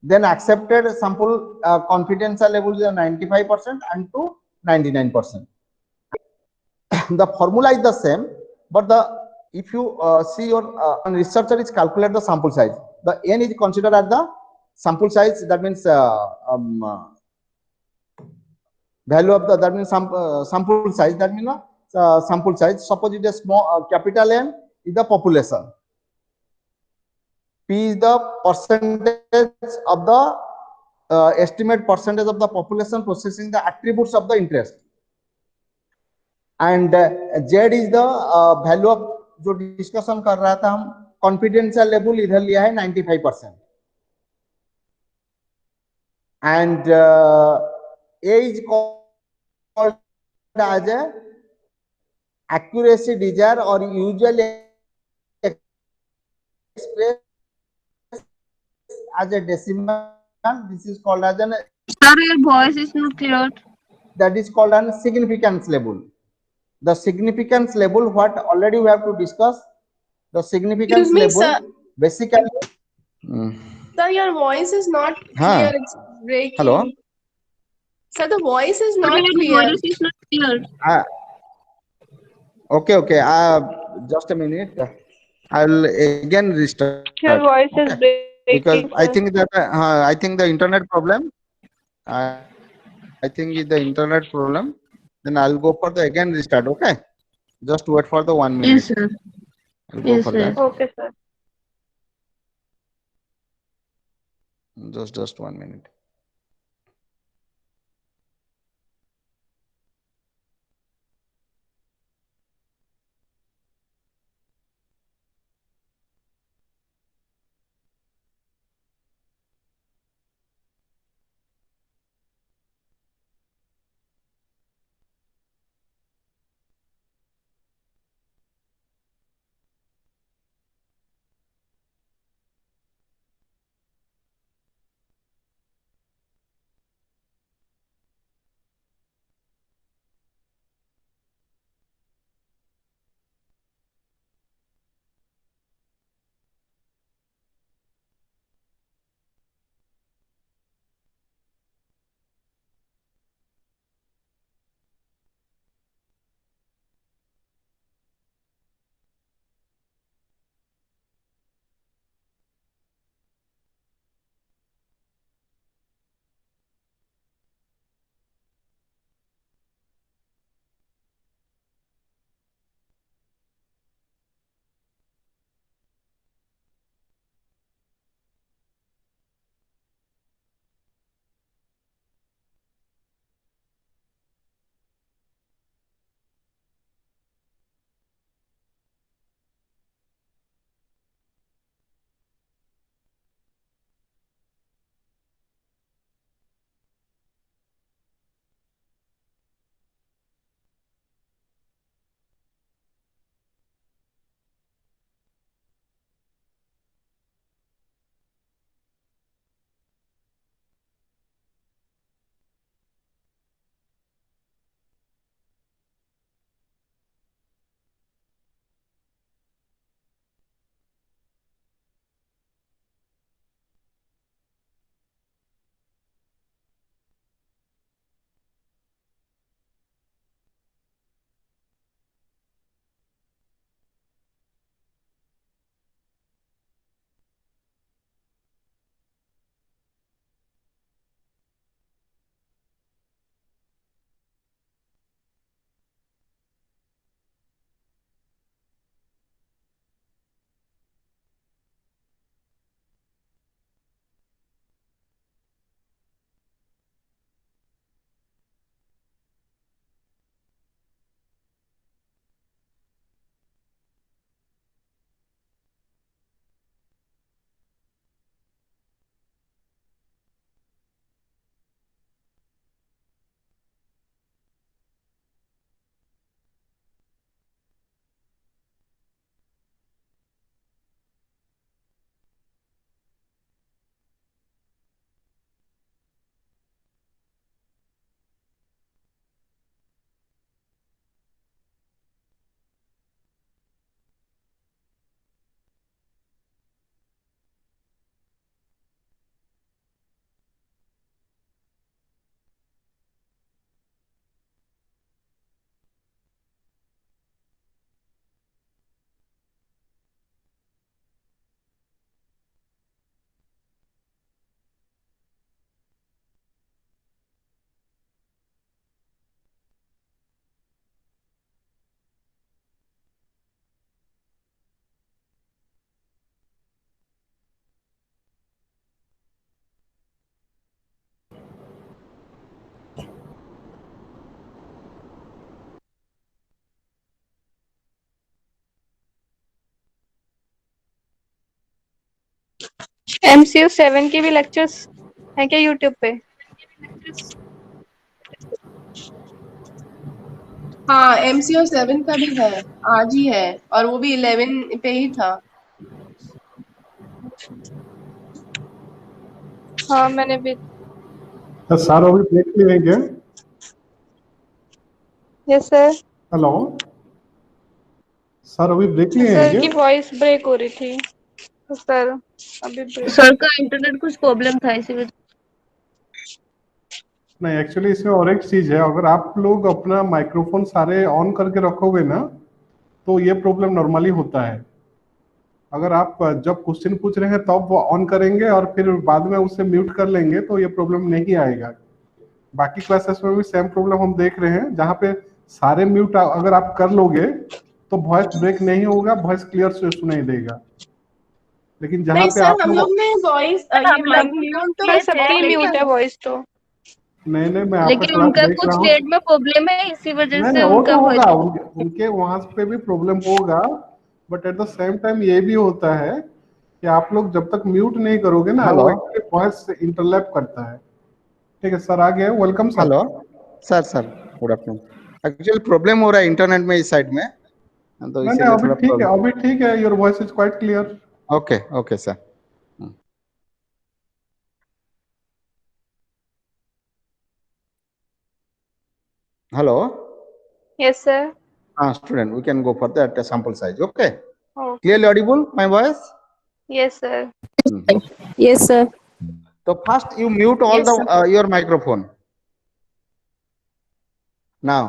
then accepted sample confidence level is 95% and to 99%. The formula is the same, but the if you see your researcher is calculate the sample size. The n is considered as the sample size. That means value of the, that means sample size. That means sample size. Suppose it is small capital N is the population. P is the percentage of the estimate percentage of the population possessing the attributes of the interest, and Z is the value of, जो discussion कर रहा था हम, confidential level इधर लिया है 95%, and A is called as a accuracy desire or usually expressed as a decimal. This is called as an, Sir, your voice is not clear. that is called an significance level. The significance level, what already we have to discuss, the significance Excuse me, level sir. basically. Sir, your voice is not Huh. clear. It's breaking. Hello. Sir, the voice is Sir, not your clear. voice is not clear. Okay, okay. Just a minute. I'll again restart. Your voice is Okay. Because breaking, I sir. think that I think the internet problem. I think it's the internet problem. Then I'll go for the again restart. Okay. Just wait for the 1 minute. Yes, sir. I'll go Yes, for sir. that. Okay, sir. Just 1 minute. MCU 7 की भी lectures हैं क्या YouTube पे? हाँ, MCO 7 का भी है, आज ही है, और वो भी 11 पे ही था। हाँ मैंने भी। तो सर अभी ब्रेक लेंगे। Yes sir. हेलो सर, अभी ब्रेक लिए सर हैं की क्या? वॉइस ब्रेक हो रही थी तो सर अभी ब्रेक। सर का इंटरनेट कुछ प्रॉब्लम था इसी वजह। नहीं, एक्चुअली इसमें और एक चीज है, अगर आप लोग अपना माइक्रोफोन सारे ऑन करके रखोगे ना तो ये प्रॉब्लम नॉर्मली होता है। अगर आप जब क्वेश्चन पूछ रहे हैं तब वो ऑन करेंगे और फिर बाद में उसे म्यूट कर लेंगे तो ये प्रॉब्लम नहीं आएगा। बाकी क्लासेस में भी सेम प्रॉब्लम हम देख रहे हैं, जहाँ पे सारे म्यूट अगर आप कर लोगे तो वॉइस ब्रेक नहीं होगा, वॉइस क्लियर से सुनाई देगा। लेकिन जहाँ नहीं पे सर, आप हम लोग लोग, ने वॉइस ये हम लोग माइक्रोफोन तो सर थे, सबकी ऑन म्यूट है किया। वॉइस तो। नहीं नहीं, मैं आपका लेकिन क्लास उनका देख रहा कुछ हूँ। नेट में प्रॉब्लम है, इसी वजह नहीं से नहीं, वो उनका तो वॉइस। होगा, उनके वहां पे भी प्रॉब्लम होगा। But at the same time ये भी होता है कि आप लोग जब तक म्यूट नहीं करोगे ना, हेलो वो एक्चुअली वॉइस इंटरलैप करता है। ठीक है सर, आ गए, welcome sir. Hello sir, good afternoon. Actually problem हो रहा है इंटरनेट में इस साइड में, तो नहीं नहीं, इसीलिए अभी थोड़ा ठीक है, प्रॉब्लम। अभी ठीक है, your voice is quite clear. Okay okay sir. Hello, yes sir. student, we can go for that sample size. Okay, okay. clearly audible my voice? Yes sir. Okay. Yes sir. So first you mute all yes the sir. your microphone. Now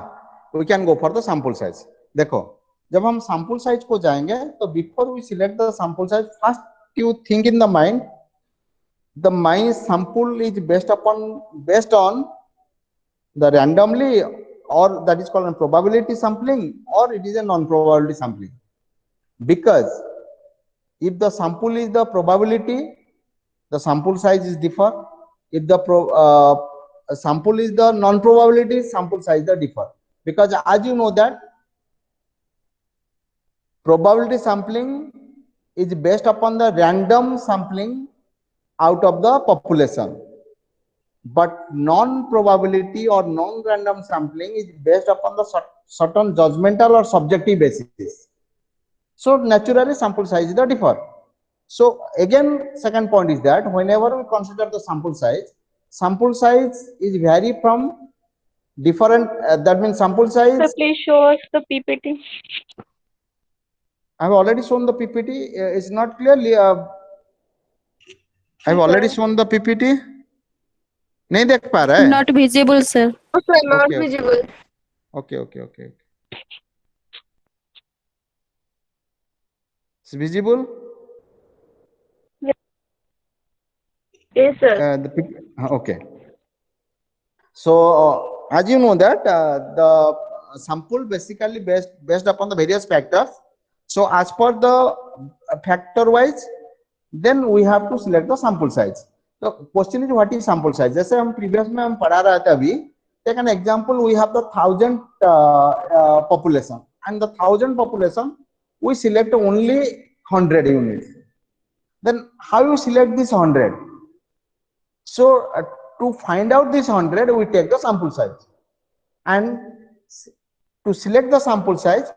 we can go for the sample size. देखो, जब हम sample size को जाएंगे तो before we select the sample size, first you think in the mind, the my sample is based on the randomly, or that is called a probability sampling, or it is a non-probability sampling. Because if the sample is the probability, the sample size is differ. If the sample is the non-probability, sample size is differ. Because as you know that probability sampling is based upon the random sampling out of the population, but non-probability or non-random sampling is based upon the certain judgmental or subjective basis. So naturally sample size is the differ. So again, second point is that whenever we consider the sample size is vary from different, that means sample sir size. Please show us the PPT. I have already shown the PPT. It's not clearly. I have already shown the PPT. नहीं देख पा रहा है? Not visible sir. Sir not Okay, visible. okay. It's visible. Yes sir. Okay. So as you know that the sample basically based upon the various factors. So as per the factor wise, then we have to select the sample size. The question is what is sample size? जैसे हम previous में हम पढ़ा रहे थे अभी, take an example, we have the 1000 population, and the 1000 population we select only 100 units. Then how you select this 100? So to find out this 100, we take the sample size, and to select the sample size,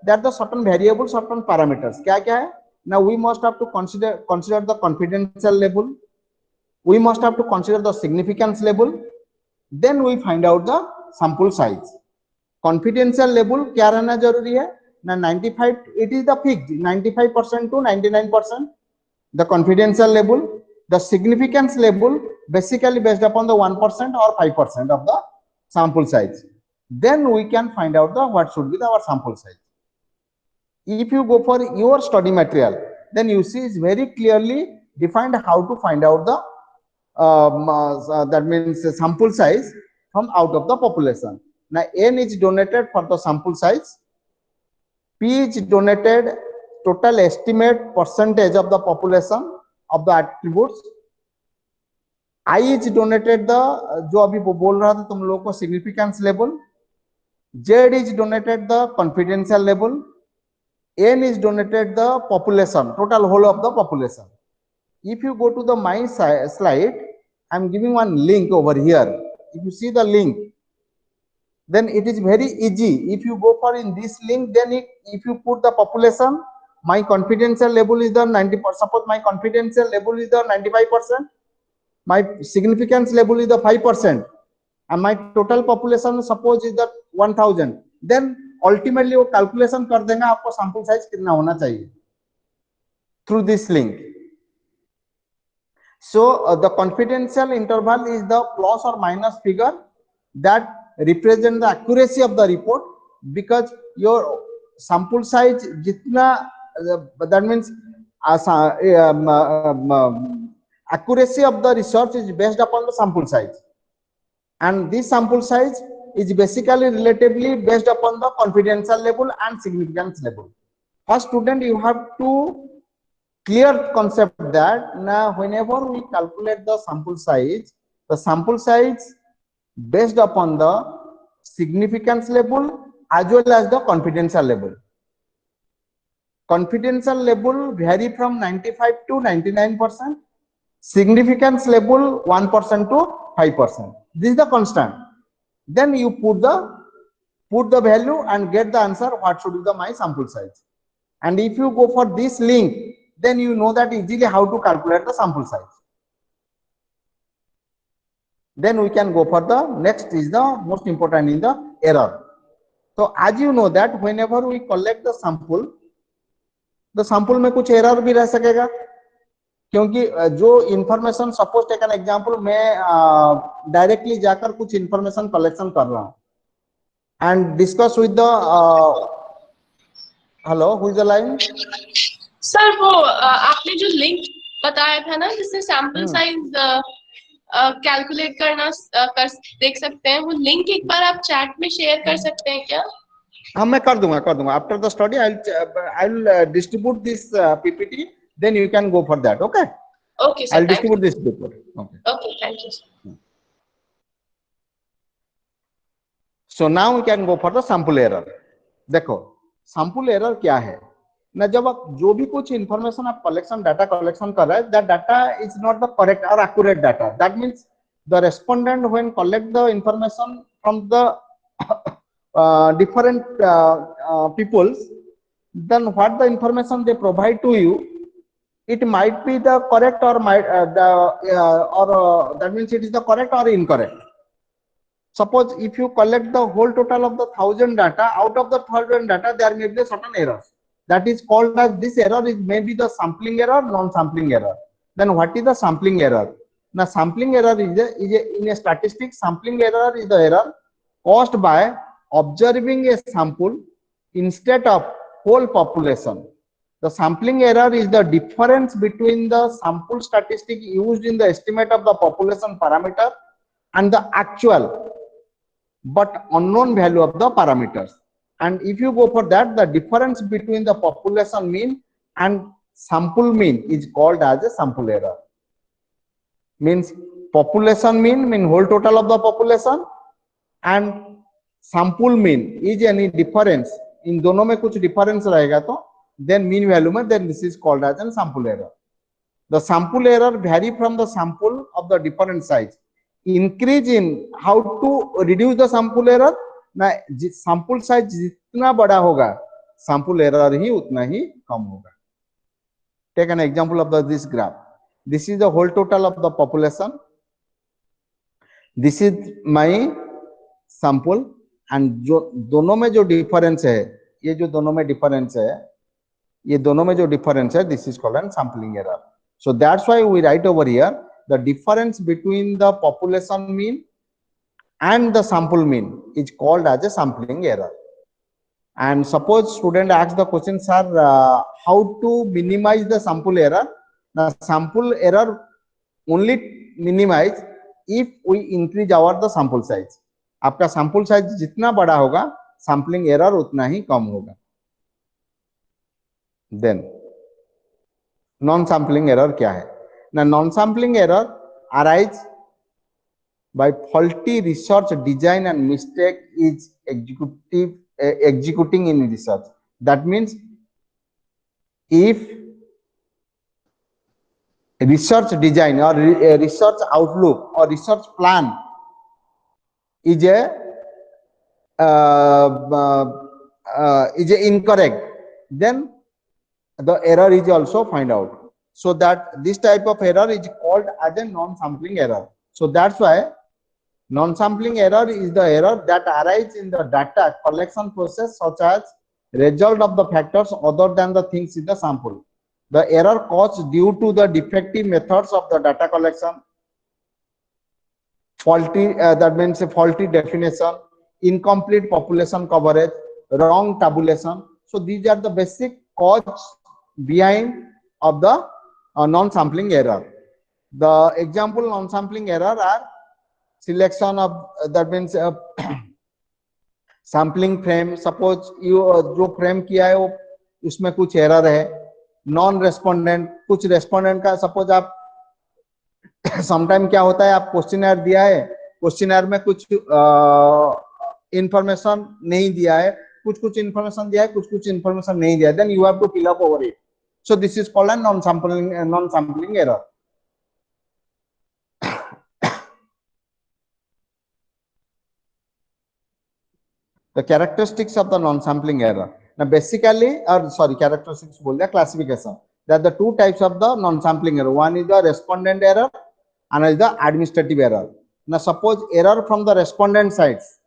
there are the certain variables, certain parameters. क्या क्या है? Now we must have to consider the confidential level. We must have to consider the significance level. Then we find out the sample size. Confidential level क्या रहना जरूरी है? ना 95, it is the fixed 95% to 99%. The confidential level, the significance level, basically based upon the 1% or 5% of the sample size. Then we can find out the what should be our sample size. If you go for your study material, then you see it's very clearly defined how to find out the that means the sample size from out of the population. Now n is donated for the sample size, p is donated total estimate percentage of the population of the attributes, I is donated the जो अभी बोल रहा था तुम लोगों को significance level, Z is donated the confidential level, N is donated the population, total whole of the population. if you go to the my slide, I'm giving one link over here. If you see the link, then it is very easy. If you go for in this link, then if you put the population, my confidential level is the 90%. Suppose my confidential level is the 95%, my significance level is the 5%, and my total population suppose is the 1000. Then ultimately वो calculation कर देगा आपको sample size कितना होना चाहिए through this link. So the confidential interval is the plus or minus figure that represent the accuracy of the report, because your sample size jitna that means accuracy of the research is based upon the sample size, and this sample size is basically relatively based upon the confidential level and significance level. First, student, you have to clear concept that now whenever we calculate the sample size based upon the significance level as well as the confidential level. Confidential level vary from 95 to 99%, significance level 1% to 5%. This is the constant. Then you put the value and get the answer what should be the my sample size. And if you go for this link, then you know that easily how to calculate the sample size. Then we can go for the next is the most important in the error. So as you know that whenever we collect the sample में कुछ error भी रह सकेगा, क्योंकि जो information suppose take an example मैं directly जाकर कुछ information collection कर रहा हूँ and discuss with the hello, who is the line? Sir वो आपने जो लिंक बताया था ना जिससे सैंपल साइज कैलकुलेट करना कर देख सकते हैं, वो लिंक एक बार आप चैट में शेयर कर सकते हैं क्या? हाँ मैं कर दूंगा after the study I will distribute this PPT, then you can go for that. Okay okay sir, I will distribute this paper. Okay thank you sir. So now we can go for the sample error. देखो sample error क्या है ना, जब आप जो भी कुछ information आप डाटा कलेक्शन कर रहे हैं, that data is not the correct और accurate data. That means the respondent when collect the information from the different peoples, then what the information they provide to you, it might be the correct or might that means it is the correct or incorrect. Suppose if you collect the whole total of the 1000 data, out of the 1000 data there may be certain errors, that is called as this error is maybe the sampling error, non-sampling error. Then what is the sampling error? Now sampling error is in a statistics, sampling error is the error caused by observing a sample instead of whole population. The sampling error is the difference between the sample statistic used in the estimate of the population parameter and the actual but unknown value of the parameters. And if you go for that, the difference between the population mean and sample mean is called as a sample error. Means population mean whole total of the population, and sample mean is any difference इन दोनों में कुछ difference रहेगा तो then mean value में then this is called as a sample error. The sample error vary from the sample of the different size. Increase in how to reduce the sample error, ना sample size जितना बड़ा होगा sample error ही उतना ही कम होगा. Take an example of this graph. This is the whole total of the population. This is my sample. And जो दोनों में जो डिफरेंस है, ये जो दोनों में डिफरेंस है, ये दोनों में जो डिफरेंस है, this is called an sampling error. So that's why we write over here the difference between the population mean and the sample mean is called as a sampling error. And suppose student ask the question, sir how to minimize the sample error. The sample error only minimize if we increase our the sample size. आपका sample size जितना बड़ा होगा sampling error उतना ही कम होगा. Then non sampling error क्या है ना? Non sampling error arise by faulty research design and mistake is executing in research. That means if research design or research outlook or research plan is a incorrect, then the error is also find out. So that this type of error is called as a non-sampling error. So that's why non-sampling error is the error that arises in the data collection process, such as result of the factors other than the things in the sample. The error caused due to the defective methods of the data collection, faulty, that means a faulty definition, incomplete population coverage, wrong tabulation. So these are the basic cause behind of the non-sampling error. The example non-sampling error are selection of that means sampling frame, suppose you जो frame किया है वो उसमें कुछ error है, non respondent, कुछ respondent का suppose आप समटाइम क्या होता है, आप क्वेश्चनर दिया है, क्वेश्चनर में कुछ इंफॉर्मेशन नहीं दिया है, कुछ कुछ इंफॉर्मेशन दिया है, कुछ कुछ इंफॉर्मेशन नहीं दिया है, then you have to fill up over it. So this is called an non sampling error. The characteristics of the non-sampling error. Now, basically, or sorry, characteristics बोल दिया, classification. There are the two types of the non-sampling error. One is the respondent error, and is the administrative error. Now, suppose error from the respondent sides.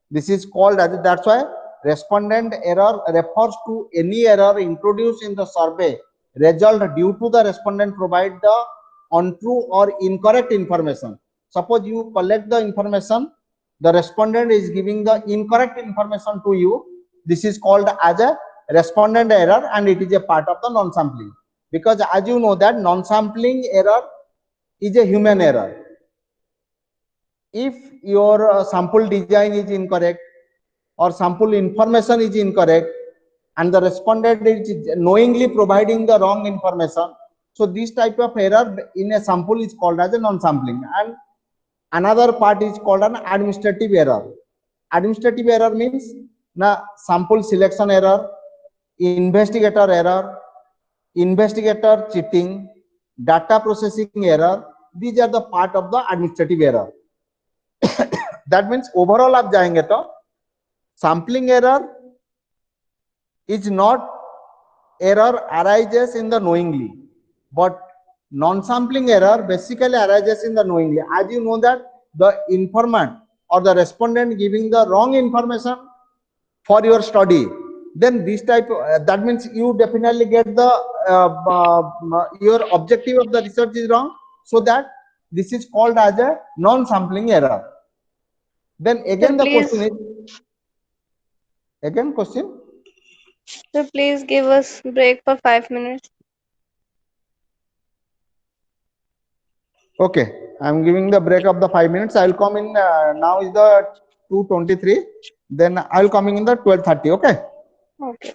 This is called as, that's why respondent error refers to any error introduced in the survey result due to the respondent provide the untrue or incorrect information. Suppose you collect the information, the respondent is giving the incorrect information to you. This is called as a respondent error, and it is a part of the non-sampling, because as you know that non-sampling error is a human error. If your sample design is incorrect or sample information is incorrect and the respondent is knowingly providing the wrong information, so this type of error in a sample is called as a non-sampling. And another part is called an administrative error. Administrative error means na sample selection error, investigator error, investigator cheating, data processing error. These are the part of the administrative error. That means overall आप जाएंगे तो sampling error is not error arises in the knowingly, but non-sampling error basically arises in the knowingly. As you know that the informant or the respondent giving the wrong information for your study, then this type that means you definitely get the your objective of the research is wrong, so that this is called as a non-sampling error. Then again the please, question is, again question. so please give us break for 5 minutes. Okay, I'm giving the break of the 5 minutes. I will come in now is the 2:23. Then I will coming in the 12:30. Okay. Okay.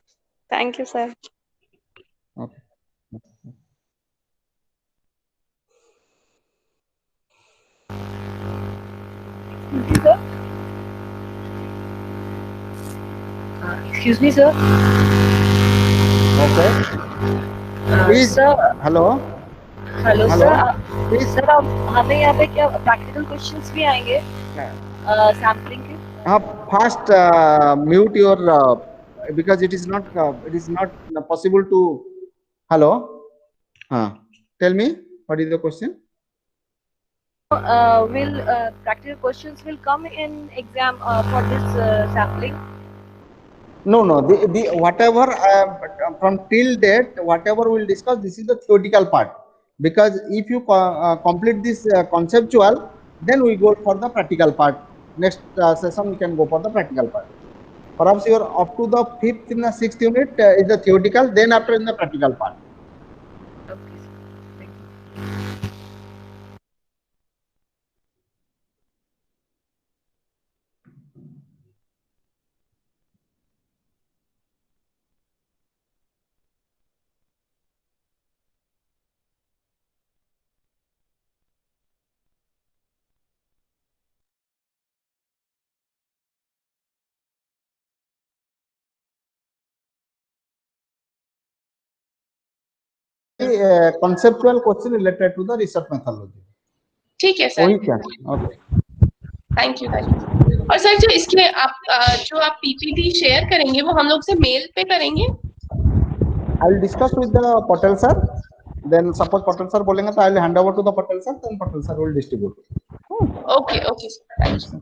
Thank you, sir. Okay. Excuse me, sir. Okay. Please. Sir, Hello. Hello Hello. Sir. Please. Sir अब हमें यहाँ पे क्या practical questions भी आएंगे sampling के? First mute your because it is not possible to. Hello. Tell me what is the question. Will practical questions will come in exam for this sampling? No, the whatever from till date, whatever we'll discuss, this is the theoretical part. Because if you complete this conceptual, then we go for the practical part. Next session we can go for the practical part. Perhaps you are up to the 5th and 6th unit is the theoretical, then after in the practical part. conceptual question related to the research methodology. ठीक है sir, वही क्या? Okay. Thank you. और sir जो इसके जो आप PPT share करेंगे वो हम लोग से मेल पे करेंगे? I will discuss with the Patel sir. Then suppose Patel sir बोलेंगे तो I will hand over to the Patel sir. Then Patel sir will distribute. Okay okay sir, thank you.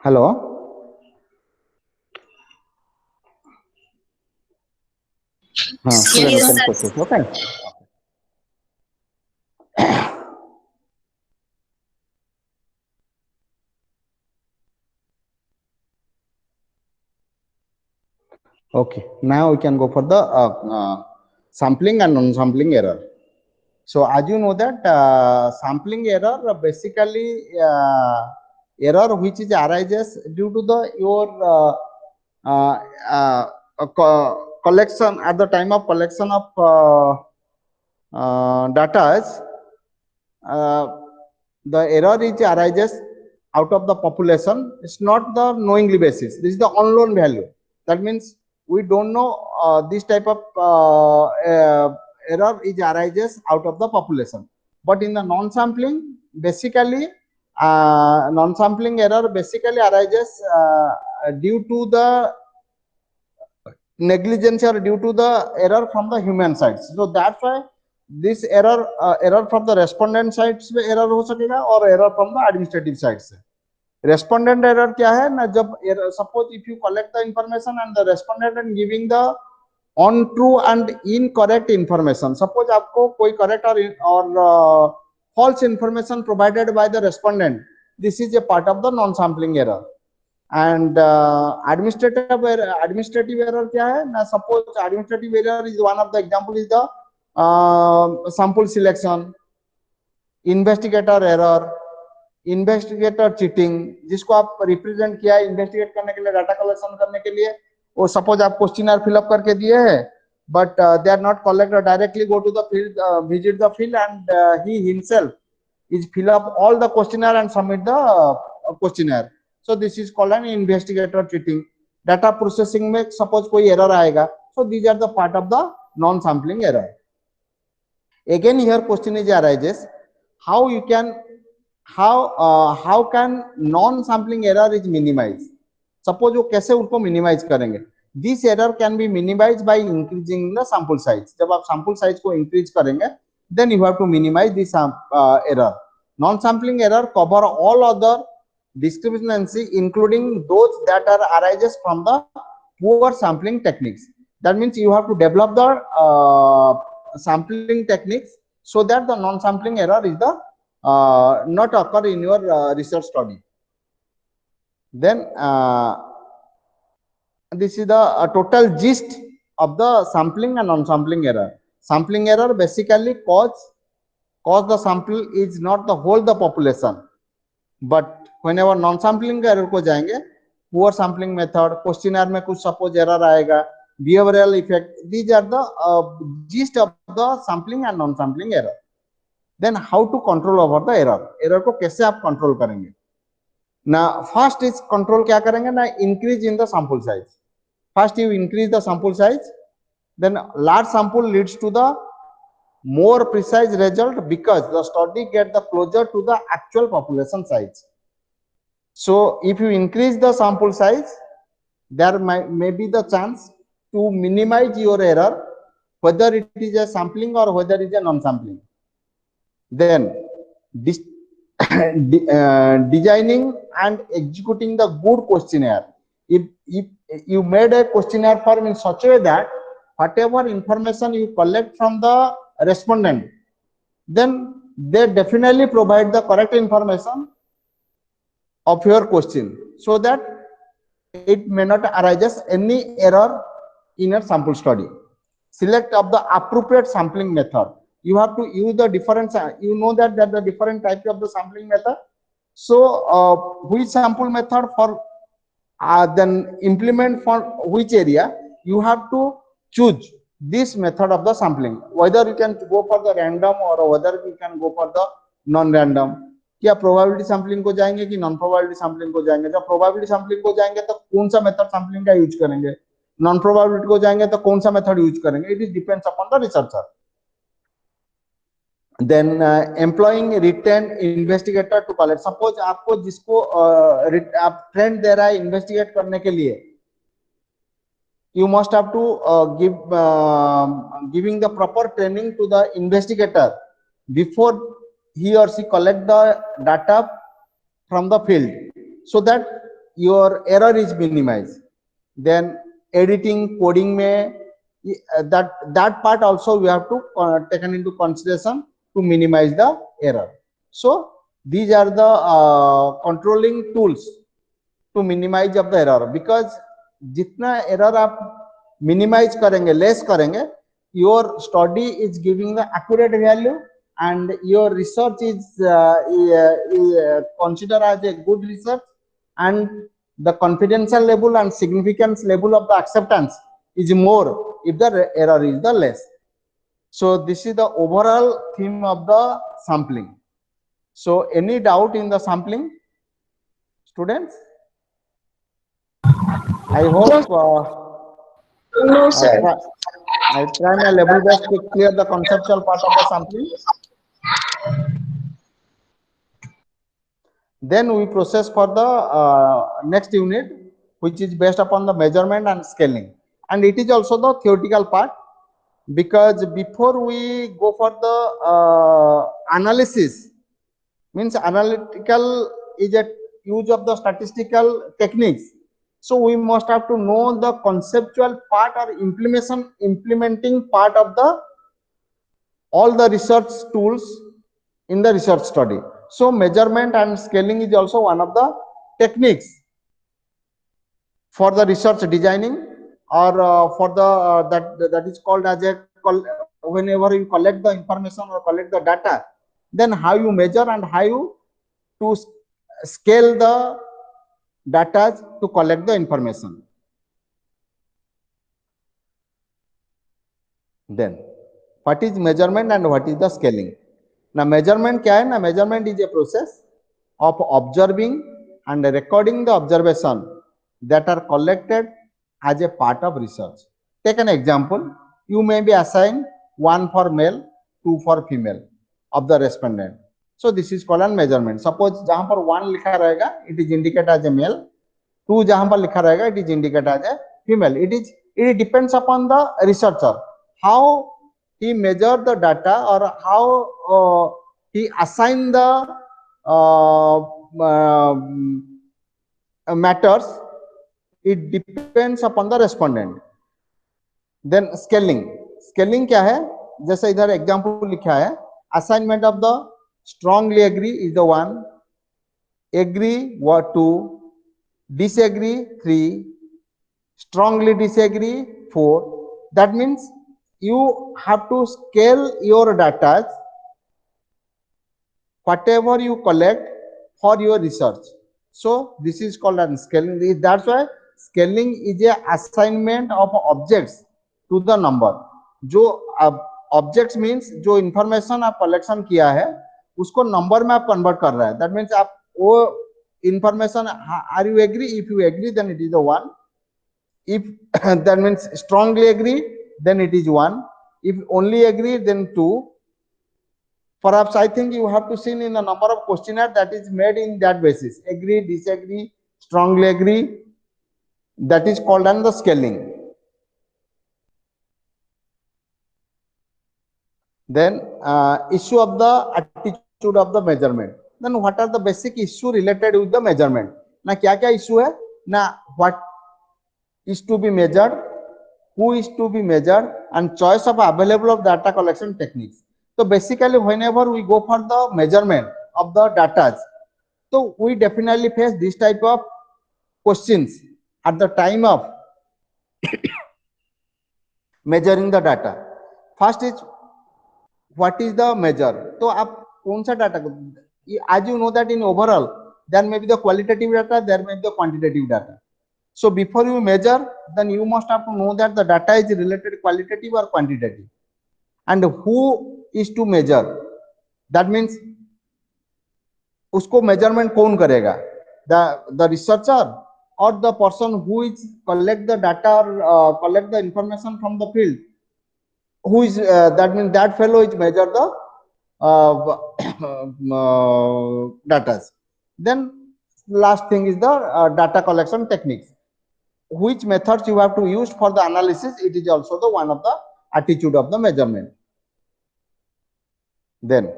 Hello. Yes, Student sir. process. Okay. Okay. Now we can go for the sampling and non-sampling error. So as you know that sampling error basically error which is arises due to the your collection at the time of collection of data. The error is arises out of the population. It's not the knowingly basis. This is the unknown value. That means we don't know this type of error is arises out of the population. But in the non-sampling, basically non-sampling error basically arises due to the negligence or due to the error from the human sides. So that's why this error from the respondent sides में error हो सकेगा और error from the administrative side से. Respondent error क्या है ना, जब suppose if you collect the information and the respondent and giving the untrue and incorrect information. Suppose आपको कोई correct or false information provided by the respondent. This is a part of the non-sampling error. And administrative error क्या है ना, suppose administrative error is one of the example is the sample selection, investigator error, investigator cheating, जिसको आप represent किया है investigate करने के लिए, data collection करने के लिए, वो suppose आप questionnaire fill up करके दिए हैं, but they are not collected, directly go to the field, visit the field, and he himself is fill up all the questionnaire and submit the questionnaire. So this is called an investigator cheating. Data processing में suppose कोई error आएगा, so these are the part of the non-sampling error. Again here question is arises, how can non-sampling error is minimized? Suppose वो कैसे उनको minimize करेंगे? This error can be minimized by increasing the sample size. जब आप sample size को increase करेंगे, then you have to minimize this error. Non-sampling error cover all other discrepancy, including those that are arises from the poor sampling techniques. That means you have to develop the sampling techniques so that the non-sampling error is the not occur in your research study. Then this is the total gist of the sampling and non-sampling error. Sampling error basically cause the sample is not the whole the population, but whenever non-sampling error को जाएंगे, poor sampling method, questionnaire में कुछ suppose error आएगा, behavioral effect, these are the gist of the sampling and non-sampling error. Then how to control over the error? Error को कैसे आप control करेंगे? Now first is control क्या करेंगे ना, increase in the sample size. First you increase the sample size, then large sample leads to the more precise result because the study get the closer to the actual population size. So if you increase the sample size, there may be the chance to minimize your error, whether it is a sampling or whether it is a non-sampling. Then designing and executing the good questionnaire. If you made a questionnaire form in such a way that whatever information you collect from the respondent, then they definitely provide the correct information of your question, so that it may not arise any error in a sample study. Select of the appropriate sampling method. You have to use the different, you know that the different types of the sampling method. So which sample method for then implement for which area, you have to choose this method of the sampling, whether you can go for the random or whether you can go for the non-random. क्या probability sampling को जाएंगे कि non probability sampling को जाएंगे? जब probability sampling को जाएंगे तो कौन सा मेथड सैंपलिंग का यूज करेंगे, नॉन प्रोबेबिलिटी को जाएंगे तो कौन सा मेथड यूज करेंगे? It is depends upon the researcher. Then employing written investigator to collect. Suppose आपको जिसको आप ट्रेंड दे रहा है इन्वेस्टिगेट करने के लिए, you must have to giving the proper training to the investigator before he or she collect the data from the field, so that your error is minimized. Then editing, coding में that part also we have to taken into consideration to minimize the error. So these are the controlling tools to minimize of the error, because जितना error आप minimize करेंगे, less करेंगे, your study is giving the accurate value and your research is consider as a good research, and the confidential level and significance level of the acceptance is more if the error is the less. So this is the overall theme of the sampling. So any doubt in the sampling students? I hope No, sir. I try my level best to clear the conceptual part of the sampling. Then we process for the next unit, which is based upon the measurement and scaling, and it is also the theoretical part, because before we go for the analysis, means analytical is a use of the statistical techniques. So we must have to know the conceptual part or implementing part of the all the research tools in the research study. So measurement and scaling is also one of the techniques for the research designing, or for the that is called as a whenever you collect the information or collect the data, then how you measure and how you to scale the data to collect the information. Then what is measurement and what is the scaling? Now measurement क्या है ना, measurement is a process of observing and recording the observation that are collected as a part of research. Take an example. You may be assigned 1 for male, 2 for female of the respondent. So this is called a measurement. Suppose जहाँ पर 1 लिखा रहेगा, it is indicated as a male. 2 जहाँ पर लिखा रहेगा, it is indicated as a female. It depends upon the researcher how he measured the data or how he assigned the matters. It depends upon the respondent. Then scaling क्या है, जैसे इधर example लिखा है, assignment of the strongly agree is the 1, agree 2, disagree 3, strongly disagree 4. That means you have to scale your data, whatever you collect for your research. So this is called as scaling. That's why scaling is a assignment of objects to the number. जो objects means जो information आप collection किया है उसको number में आप convert कर रहा है. That means आप वो information, are you agree? If you agree, then it is the 1. If that means strongly agree, then it is 1. If only agree, then 2. Perhaps I think you have to see in the number of questionnaire that is made in that basis. Agree, disagree, strongly agree. That is called as the scaling. Then issue of the attitude of the measurement. Then what are the basic issue related with the measurement? ना क्या-क्या issue है? ना what is to be measured, who is to be measured, and choice of available of data collection techniques. So basically whenever we go for the measurement of the data, so we definitely face this type of questions at the time of measuring the data. First is what is the measure? So आप कौन सा data, as you know that in overall there may be the qualitative data, there may be the quantitative data. So before you measure, then you must have to know that the data is related qualitative or quantitative, and who is to measure. That means उसको measurement कौन करेगा? The researcher or the person who is collect the data or collect the information from the field. Who is that means that fellow is measure the data. Then last thing is the data collection techniques. Which methods you have to use for the analysis? It is also the one of the attitude of the measurement. Then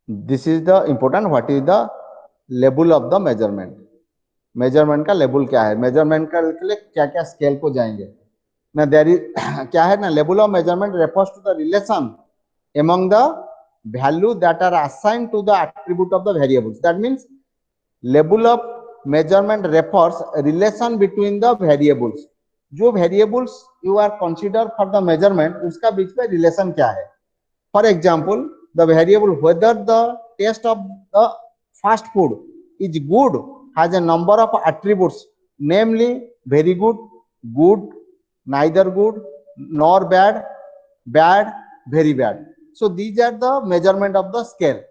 this is the important. What is the label of the measurement? Measurement का label क्या है? Measurement का लिए क्या-क्या scale को जाएंगे? Now there is क्या है ना, label of measurement refers to the relation among the value that are assigned to the attribute of the variables. That means label of measurement refers relation between the variables. जो variables you are consider for the measurement, उसका बीच में relation क्या है? For example, the variable whether the taste of the fast food is good has a number of attributes, namely very good, good, neither good, nor bad, bad, very bad. So these are the measurement of the scale.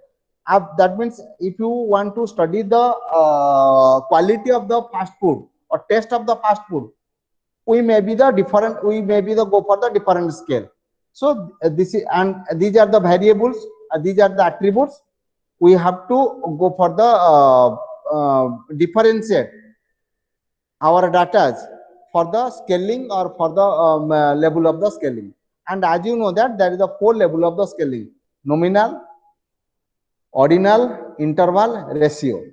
That means if you want to study the quality of the fast food or taste of the fast food, we may be the go for the different scale. So this is, and these are the variables, these are the attributes. We have to go for the differentiate our data for the scaling or for the level of the scaling. And as you know that there is a 4 level of the scaling: nominal, ordinal, interval, ratio.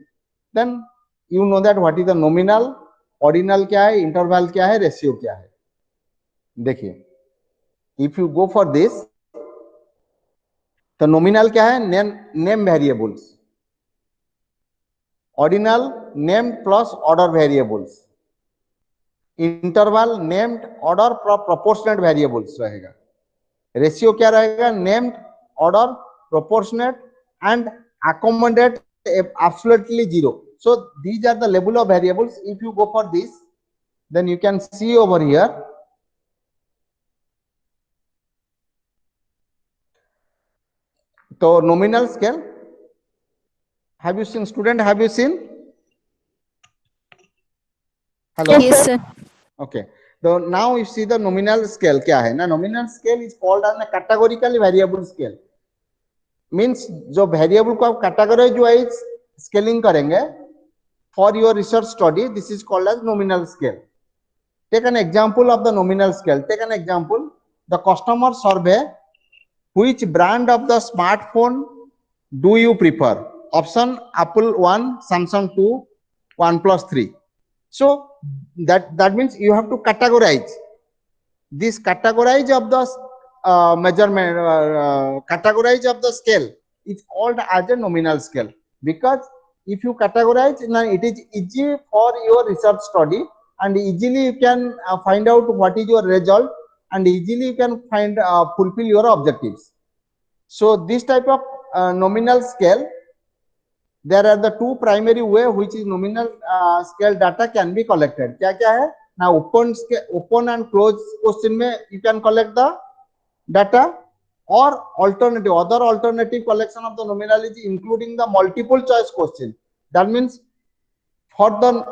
Then you know that what is the nominal, ordinal क्या है, interval क्या है, ratio क्या है. देखिए, if you go for this, तो nominal क्या है, name variables, ordinal name plus order variables, interval named order proportionate variables रहेगा, ratio क्या रहेगा, named order proportionate and accommodate absolutely zero. So these are the level of variables. If you go for this, then you can see over here so nominal scale. Have you seen, student, have you seen? Hello. Yes, sir. Okay, so now you see the nominal scale क्या है ना. Nominal scale is called as a categorically variable scale. Means जो variable को आप category wise scaling करेंगे for your research study, this is called as nominal scale. Take an example of the nominal scale. Take an example, the customer survey, which brand of the smartphone do you prefer? Option Apple 1, Samsung 2, OnePlus 3. So that means you have to categorize. This categorize of the measurement, categorize of the scale is called as a nominal scale. Because if you categorize, now it is easy for your research study, and easily you can find out what is your result, and easily you can find fulfill your objectives. So this type of nominal scale, there are the 2 primary way which is nominal scale data can be collected. क्या क्या है ना, open and close question में you can collect the data, or other alternative collection of the nominal is including the multiple choice question. That means for the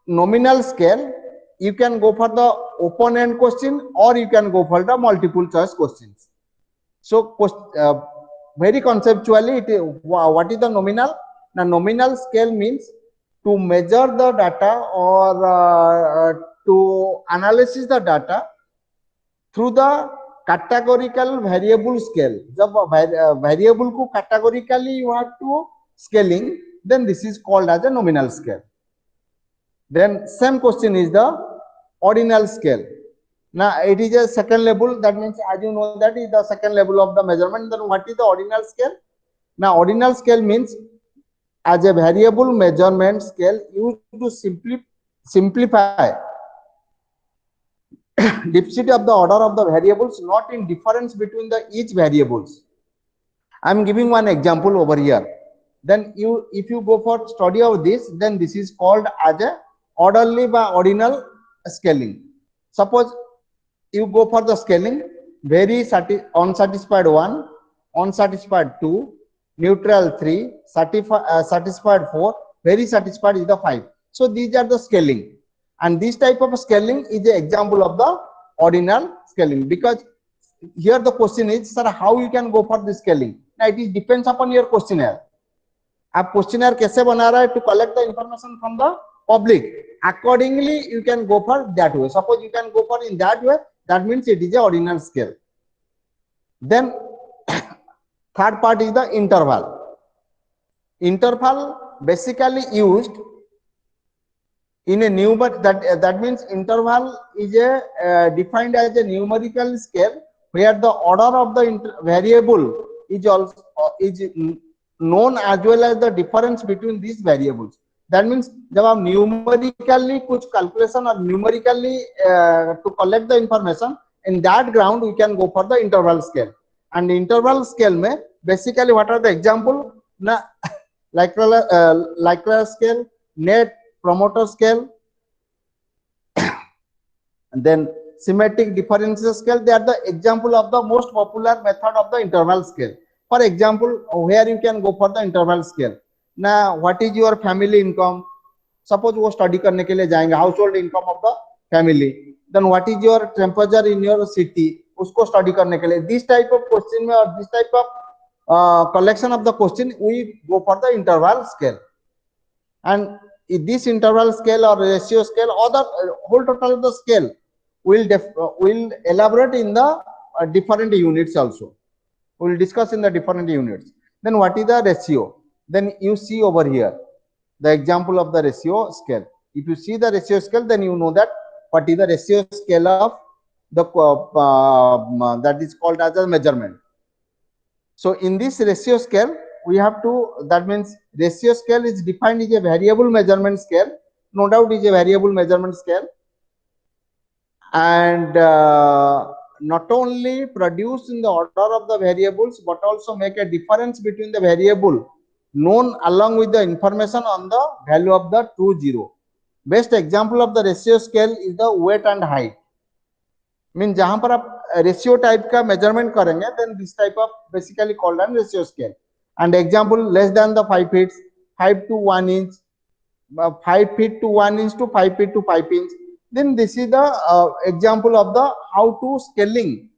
nominal scale you can go for the open end question, or you can go for the multiple choice questions. So very conceptually, what is the nominal? Now nominal scale means to measure the data or to analysis the data through the categorical variable scale. जब variable को categorically you have to scaling, then this is called as a nominal scale. Then same question is the ordinal scale. Now it is a second level. That means as you know that is the second level of the measurement. Then what is the ordinal scale? Now ordinal scale means as a variable measurement scale used to simplify density of the order of the variables, not in difference between the each variables. I am giving one example over here. Then if you go for study of this, then this is called as a orderly by ordinal scaling. Suppose you go for the scaling, very unsatisfied 1, unsatisfied 2, neutral 3, satisfied 4, very satisfied is the 5. So these are the scaling, and this type of scaling is the example of the ordinal scaling. Because here the question is, sir, how you can go for the scaling? Now it is depends upon your questionnaire. आप questionnaire कैसे बना रहा है to collect the information from the public. Accordingly, you can go for that way. Suppose you can go for in that way, that means it is a ordinal scale. Then third part is the interval. Interval basically used in a number, that means interval is a defined as a numerical scale where the order of the variable is also known as well as the difference between these variables. That means जब आप numerically कुछ calculation और numerically to collect the information, in that ground we can go for the interval scale. And the interval scale में basically what are the example? ना Likert scale, net promoter scale, and then symmetric differential scale. They are the example of the most popular method of the interval scale. For example, where you can go for the interval scale. Now, what is your family income? Suppose वो study करने के लिए जाएंगे, household income of the family. Then what is your temperature in your city? उसको study करने के लिए. This type of question में और this type of collection of the question, we go for the interval scale. And this interval scale or ratio scale or the whole total of the scale will elaborate in the different units also. We will discuss in the different units. Then what is the ratio? Then you see over here the example of the ratio scale. If you see the ratio scale, then you know that what is the ratio scale of the that is called as a measurement. So in this ratio scale, we have to, that means ratio scale is defined as a variable measurement scale. No doubt is a variable measurement scale, and not only produce in the order of the variables, but also make a difference between the variable known along with the information on the value of the true zero. Best example of the ratio scale is the weight and height. Mean जहां पर आप ratio type का measurement करेंगे, then this type of basically called an ratio scale. And example less than the 5 feet, 5 to 1 inch, 5 feet to 1 inch to 5 feet to 5 inch. Then this is the example of the how to scaling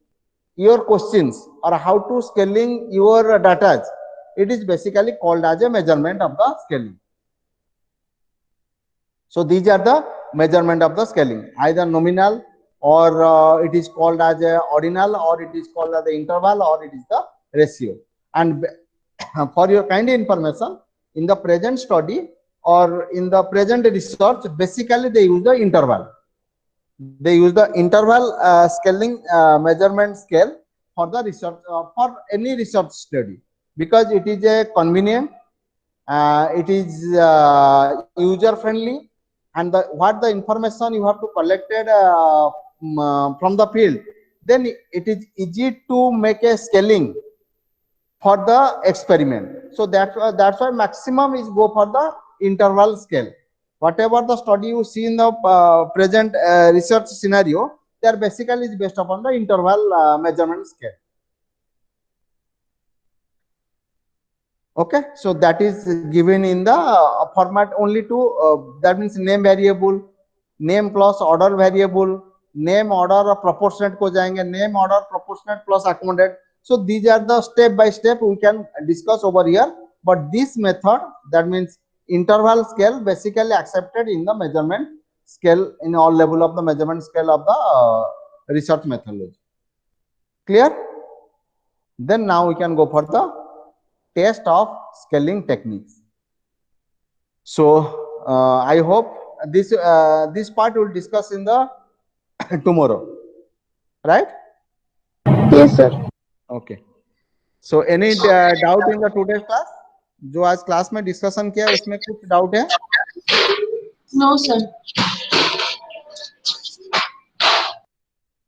your questions or how to scaling your data. It is basically called as a measurement of the scaling. So these are the measurement of the scaling, either nominal, or it is called as a ordinal, or it is called as the interval, or it is the ratio. And for your kind information, in the present study or in the present research, basically they use the interval. They use the interval scaling measurement scale for the research, for any research study, because it is a convenient, it is user friendly, and what the information you have to collected from the field, then it is easy to make a scaling for the experiment. So that's why maximum is go for the interval scale. Whatever the study you see in the present research scenario, they are basically is based upon the interval measurement scale. Okay, so that is given in the format only to that means name variable, name plus order variable, name order proportionate को जाएंगे, name order proportionate plus accommodate. So these are the step by step we can discuss over here. But this method, that means interval scale, basically accepted in the measurement scale, in all level of the measurement scale of the research methodology. Clear? Then now we can go for the test of scaling techniques. So I hope this part we will discuss in the tomorrow, right? Yes, sir. Okay. So any doubt in the today's class? जो आज class में discussion किया उसमें कुछ doubt है? No, sir.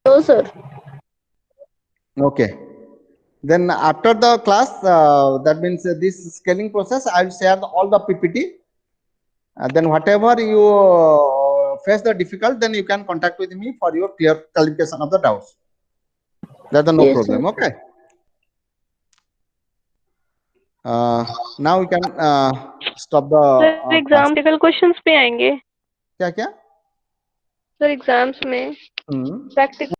No, sir. Okay. Then after the class, that means this scaling process, I will share all the PPT. Then whatever you face the difficult, then you can contact with me for your clear clarification of the doubts. That's no Yes, problem. sir. Okay. Now we can stop the sir exam tackle questions पे आएंगे क्या क्या? Sir exams में हम्म practical